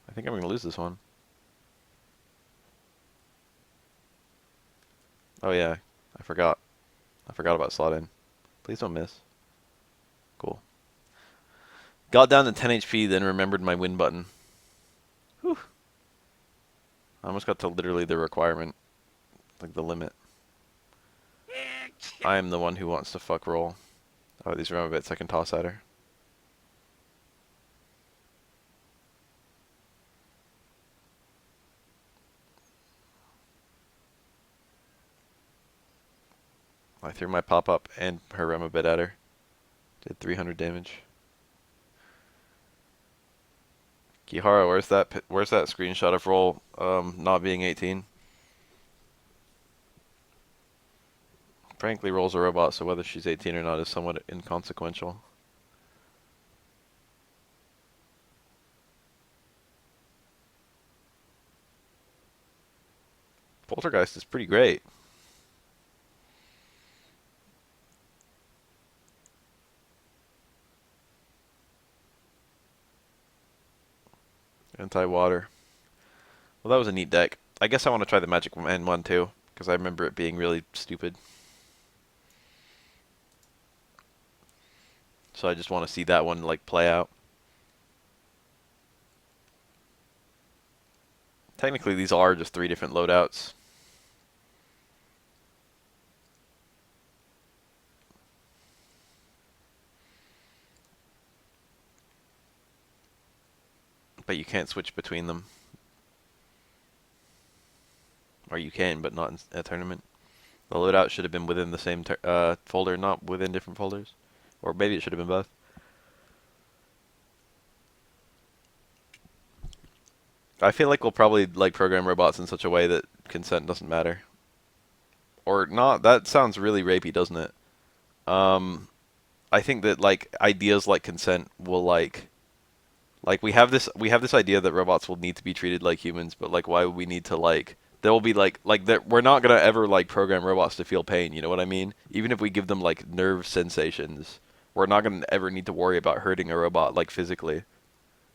I think I'm going to lose this one. Oh yeah, I forgot. I forgot about slot in. Please don't miss. Cool. Got down to 10 HP, then remembered my win button. Whew. I almost got to literally the requirement. Like the limit. I am the one who wants to fuck roll. Oh, these are my bits I can toss at her. I threw my pop-up and her Remabit at her. Did 300 damage. Kihara, where's that screenshot of roll not being 18? Frankly, roll's a robot, so whether she's 18 or not is somewhat inconsequential. Poltergeist is pretty great. Anti-water. Well, that was a neat deck. I guess I want to try the Magic Man one too, because I remember it being really stupid. So I just want to see that one like play out. Technically, these are just 3 different loadouts. But you can't switch between them. Or you can, but not in a tournament. The loadout should have been within the same folder, not within different folders. Or maybe it should have been both. I feel like we'll probably like program robots in such a way that consent doesn't matter. Or not. That sounds really rapey, doesn't it? Um, I think that like ideas like consent will like we have this idea that robots will need to be treated like humans, but like why would we need to like there will be like that we're not gonna ever like program robots to feel pain, you know what I mean? Even if we give them like nerve sensations, we're not gonna ever need to worry about hurting a robot like physically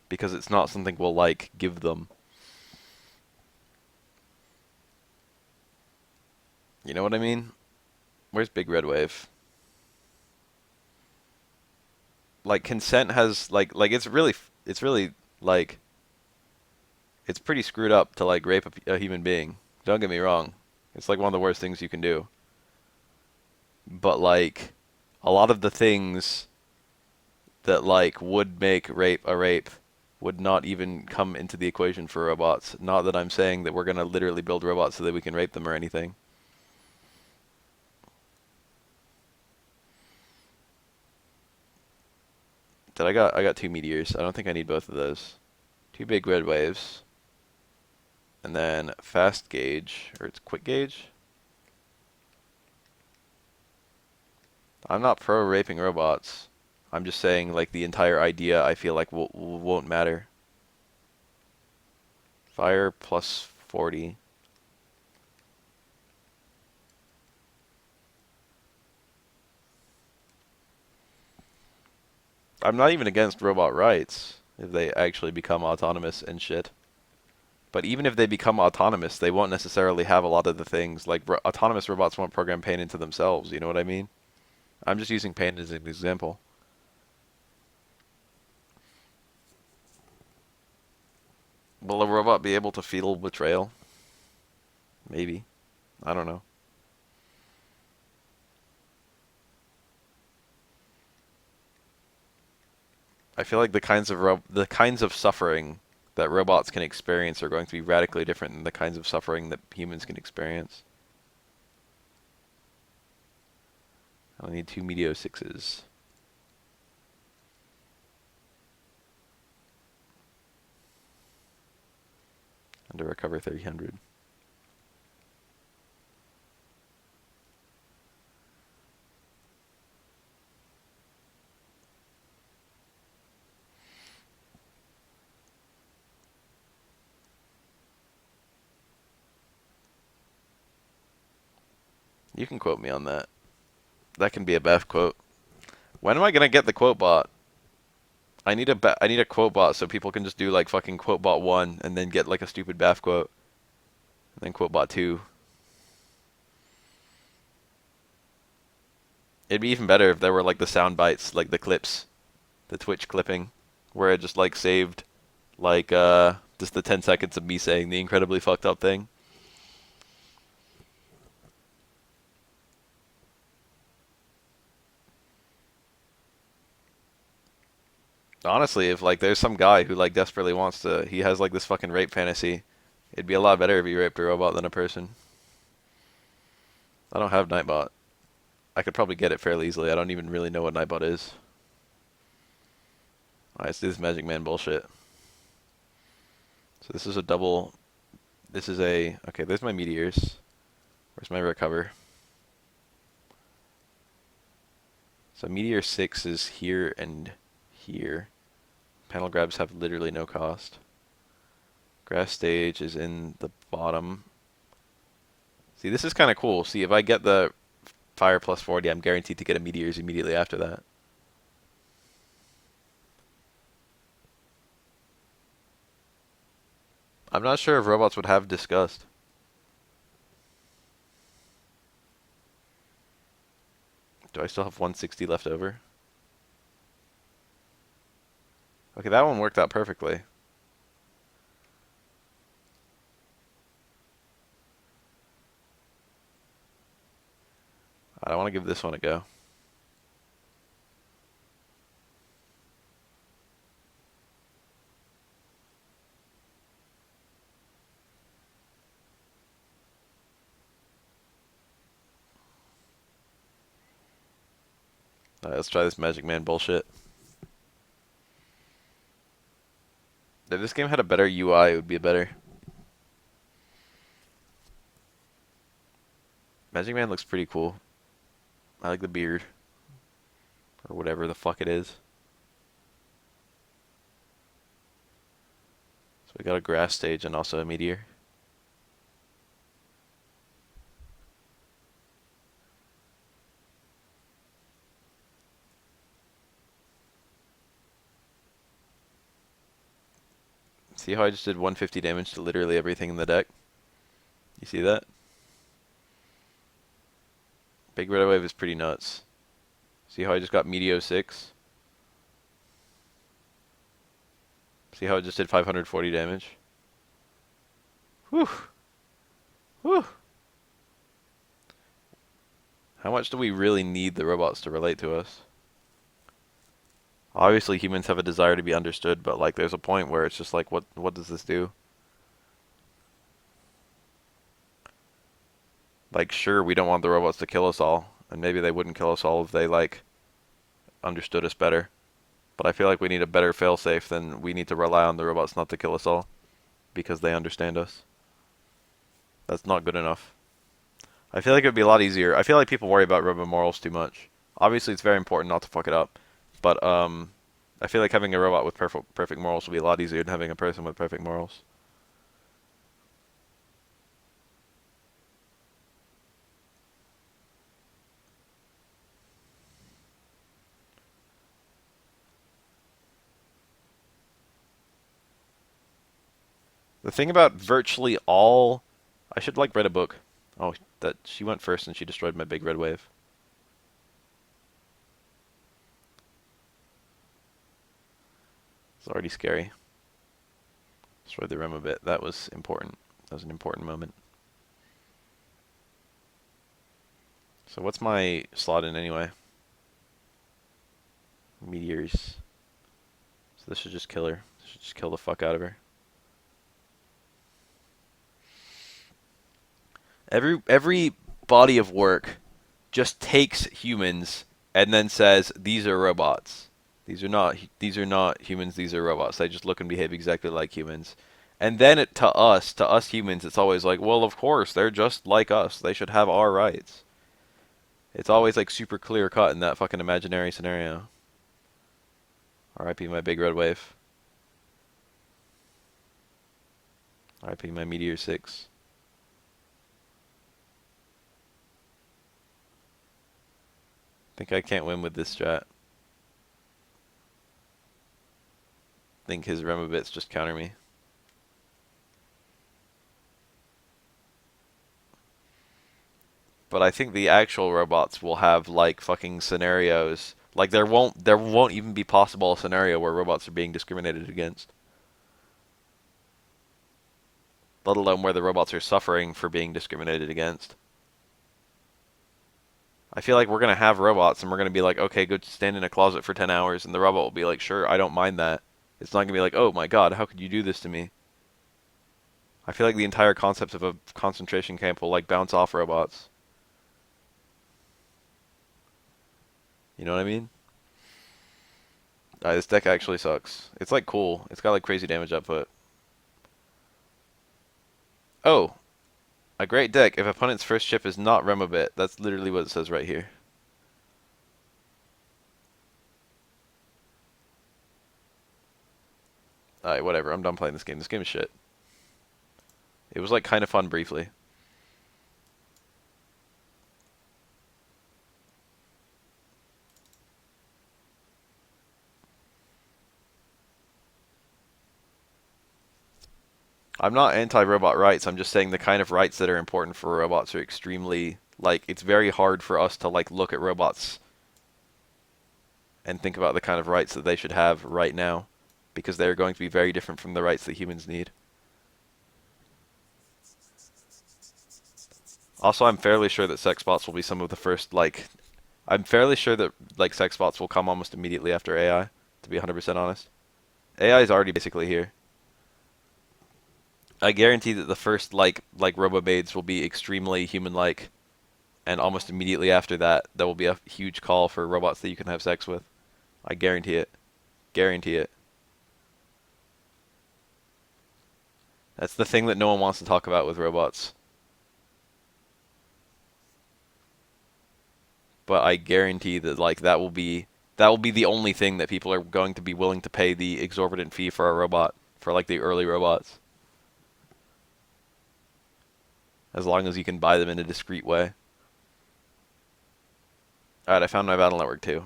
because it's not something we'll like give them. You know what I mean? Where's Big Red Wave? Like consent has like it's really like it's pretty screwed up to like rape a human being. Don't get me wrong. It's like one of the worst things you can do. But like a lot of the things that like would make rape a rape would not even come into the equation for robots. Not that I'm saying that we're gonna literally build robots so that we can rape them or anything. That I got two meteors. I don't think I need both of those. Two big red waves. And then fast gauge or it's quick gauge. I'm not pro raping robots. I'm just saying like the entire idea I feel like won't matter. Fire plus 40. I'm not even against robot rights if they actually become autonomous and shit. But even if they become autonomous, they won't necessarily have a lot of the things. Like autonomous robots won't program pain into themselves. You know what I mean? I'm just using pain as an example. Will a robot be able to feel betrayal? Maybe. I don't know. I feel like the kinds of suffering that robots can experience are going to be radically different than the kinds of suffering that humans can experience. I need two Meteo sixes. And to recover 300. You can quote me on that. That can be a BAF quote. When am I gonna get the quote bot? I need a quote bot so people can just do like fucking quote bot one and then get like a stupid BAF quote and then quote bot two. It'd be even better if there were like the sound bites, like the clips, the Twitch clipping, where it just like saved like just the 10 seconds of me saying the incredibly fucked up thing. Honestly, if like there's some guy who like desperately wants to, he has like this fucking rape fantasy. It'd be a lot better if he raped a robot than a person. I don't have Nightbot. I could probably get it fairly easily. I don't even really know what Nightbot is. Alright, let's do this Magic Man bullshit. So this is a double. This is a. Okay, there's my meteors. Where's my recover? So meteor 6 is here and here. Panel grabs have literally no cost. Grass stage is in the bottom. See, this is kind of cool. See, if I get the fire plus 40, I'm guaranteed to get a meteors immediately after that. I'm not sure if robots would have disgust. Do I still have 160 left over? Okay, that one worked out perfectly. I want to give this one a go. Alright, let's try this Magic Man bullshit. If this game had a better UI, it would be better. Magic Man looks pretty cool. I like the beard. Or whatever the fuck it is. So we got a grass stage and also a meteor. See how I just did 150 damage to literally everything in the deck? You see that? Big Red Wave is pretty nuts. See how I just got Meteo 6? See how I just did 540 damage? Whew. Whew. How much do we really need the robots to relate to us? Obviously humans have a desire to be understood, but like there's a point where it's just like what does this do? Like sure we don't want the robots to kill us all, and maybe they wouldn't kill us all if they like understood us better. But I feel like we need a better failsafe than we need to rely on the robots not to kill us all because they understand us. That's not good enough. I feel like it would be a lot easier. I feel like people worry about robot morals too much. Obviously, it's very important not to fuck it up, but I feel like having a robot with perfect morals would be a lot easier than having a person with perfect morals. The thing about virtually all, I should like read a book. Oh, that she went first and she destroyed my big red wave. It's already scary. Destroyed the rim a bit. That was important. That was an important moment. So what's my slot in anyway? Meteors. So this should just kill her. This should just kill the fuck out of her. Every body of work just takes humans and then says these are robots. These are not humans, these are robots. They just look and behave exactly like humans. And then to us humans, it's always like, well, of course, they're just like us. They should have our rights. It's always like super clear cut in that fucking imaginary scenario. R.I.P. my big red wave. R.I.P. my Meteor 6. Think I can't win with this strat. Think his Remobits just counter me. But I think the actual robots will have like fucking scenarios. Like there won't even be possible a scenario where robots are being discriminated against. Let alone where the robots are suffering for being discriminated against. I feel like we're gonna have robots and we're gonna be like, okay, go stand in a closet for 10 hours, and the robot will be like, sure, I don't mind that. It's not gonna be like, oh my god, how could you do this to me? I feel like the entire concept of a concentration camp will like bounce off robots. You know what I mean? This deck actually sucks. It's like cool. It's got like crazy damage output. Oh, a great deck if opponent's first chip is not Remobit. That's literally what it says right here. Alright, whatever. I'm done playing this game. This game is shit. It was like kind of fun briefly. I'm not anti-robot rights. I'm just saying the kind of rights that are important for robots are extremely, like, it's very hard for us to like look at robots and think about the kind of rights that they should have right now, because they're going to be very different from the rights that humans need. Also, I'm fairly sure that sex bots will be some of the first, like, I'm fairly sure that like sex bots will come almost immediately after AI, to be 100% honest. AI is already basically here. I guarantee that the first like robobades will be extremely human-like, and almost immediately after that, there will be a huge call for robots that you can have sex with. I guarantee it. Guarantee it. That's the thing that no one wants to talk about with robots. But I guarantee that like that will be the only thing that people are going to be willing to pay the exorbitant fee for a robot for like the early robots, as long as you can buy them in a discreet way. All right, I found my battle network too.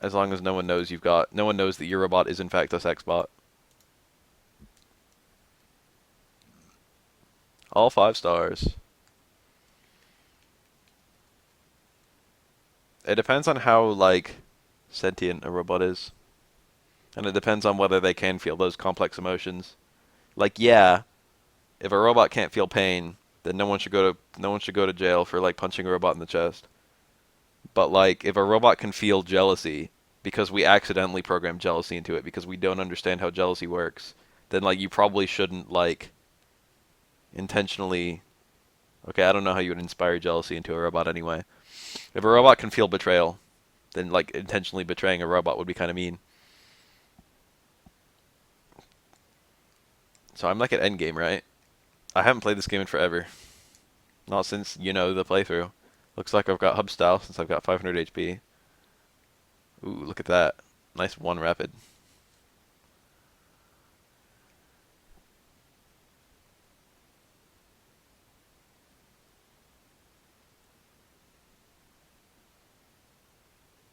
As long as no one knows that your robot is in fact a sex bot. All 5 stars. It depends on how like sentient a robot is, and it depends on whether they can feel those complex emotions. Like, yeah, if a robot can't feel pain, then no one should go to jail for like punching a robot in the chest. But like, if a robot can feel jealousy because we accidentally programmed jealousy into it because we don't understand how jealousy works, then like you probably shouldn't like intentionally. Okay, I don't know how you would inspire jealousy into a robot anyway. If a robot can feel betrayal, then like intentionally betraying a robot would be kind of mean. So I'm like at endgame, right? I haven't played this game in forever. Not since, the playthrough. Looks like I've got hub style since I've got 500 HP. Ooh, look at that. Nice one rapid.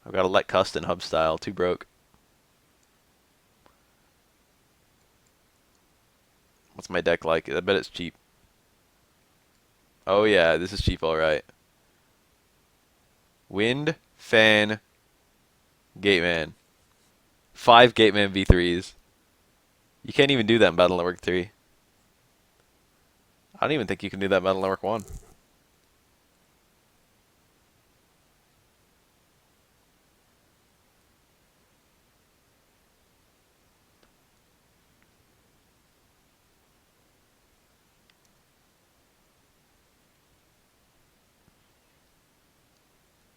I've got a let cust and hub style. Too broke. What's my deck like? I bet it's cheap. Oh yeah, this is cheap alright. Wind, fan, Gateman. 5 Gateman V3s. You can't even do that in Battle Network 3. I don't even think you can do that in Battle Network 1.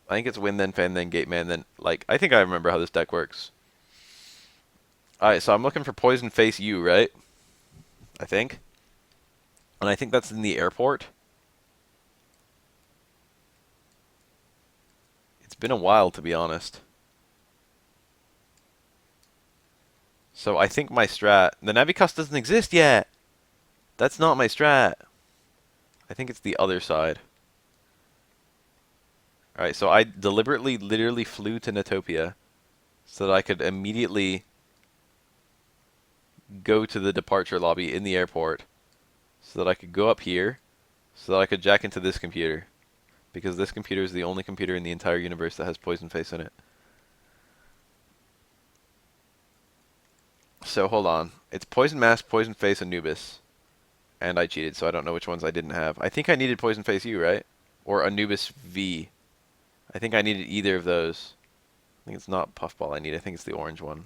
I think it's Wind, then Fan, then Gateman, then, like, I think I remember how this deck works. Alright, so I'm looking for Poison Face U, right? I think. And I think that's in the airport. It's been a while, to be honest. So I think my strat... The Navicus doesn't exist yet! That's not my strat. I think it's the other side. Alright, so I deliberately, literally flew to Natopia so that I could immediately go to the departure lobby in the airport so that I could go up here so that I could jack into this computer. Because this computer is the only computer in the entire universe that has Poison Face in it. So hold on. It's Poison Mask, Poison Face, Anubis. And I cheated, so I don't know which ones I didn't have. I think I needed Poison Face U, right? Or Anubis V. I think I needed either of those. I think it's not Puffball I need. I think it's the orange one.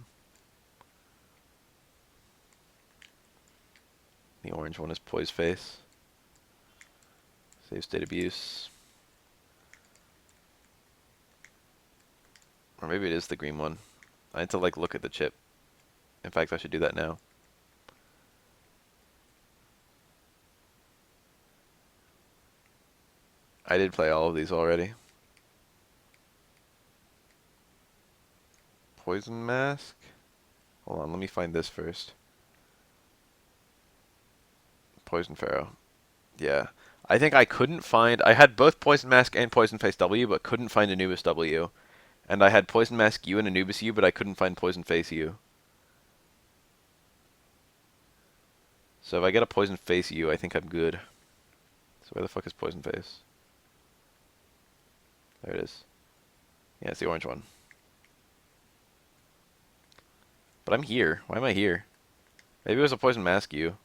The orange one is Poise Face. Save state abuse. Or maybe it is the green one. I need to like look at the chip. In fact, I should do that now. I did play all of these already. Poison Mask? Hold on, let me find this first. Poison Pharaoh. Yeah. I think I couldn't find... I had both Poison Mask and Poison Face W, but couldn't find Anubis W. And I had Poison Mask U and Anubis U, but I couldn't find Poison Face U. So if I get a Poison Face U, I think I'm good. So where the fuck is Poison Face? There it is. Yeah, it's the orange one. But I'm here. Why am I here? Maybe it was a Poison Mask U.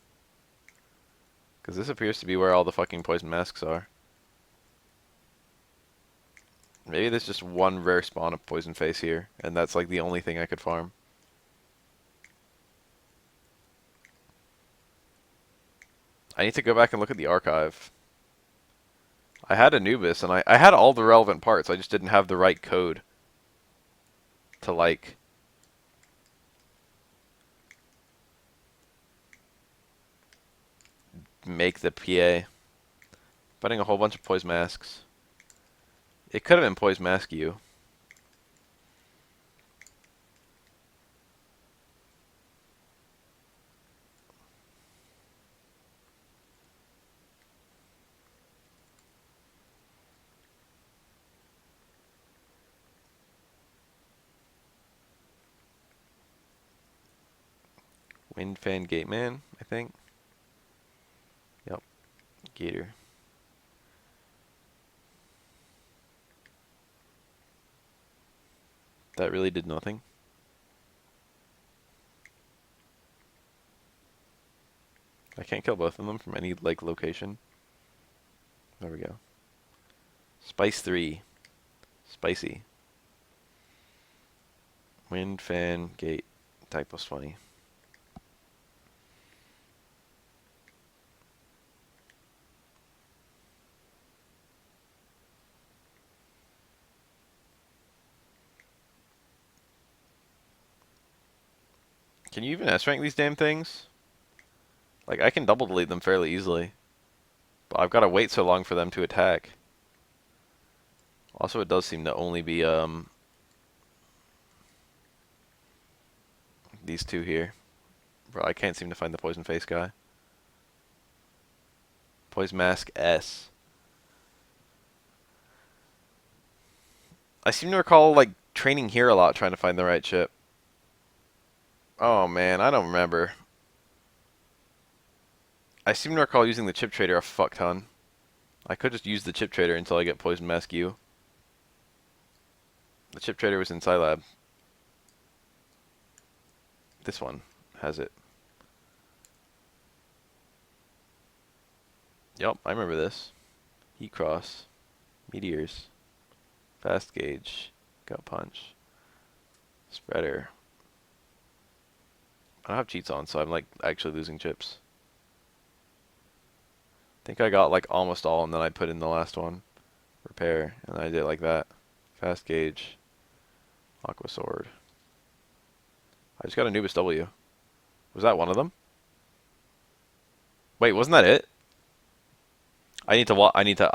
Because this appears to be where all the fucking Poison Masks are. Maybe there's just one rare spawn of Poison Face here, and that's like the only thing I could farm. I need to go back and look at the archive. I had Anubis, and I had all the relevant parts, I just didn't have the right code to like... make the PA. Fighting a whole bunch of Poise Masks. It could have been Poise Mask you. Wind Fan Gateman, I think. Yep. Gator. That really did nothing. I can't kill both of them from any, like, location. There we go. Spice 3. Spicy. Wind, fan, gate. Attack plus 20. Can you even S-rank these damn things? Like, I can double delete them fairly easily. But I've got to wait so long for them to attack. Also, it does seem to only be, these two here. Bro, I can't seem to find the Poison Face guy. Poison Mask S. I seem to recall, like, training here a lot trying to find the right chip. Oh, man, I don't remember. I seem to recall using the chip trader a fuck ton. I could just use the chip trader until I get Poison Mask U. The chip trader was in Scilab. This one has it. Yup, I remember this. Heat Cross. Meteors. Fast Gauge. Gut Punch. Spreader. I don't have cheats on, so I'm like actually losing chips. I think I got like almost all, and then I put in the last one. Repair, and I did it like that. Fast Gauge. Aqua Sword. I just got a Anubis W. Was that one of them? Wait, wasn't that it? I need to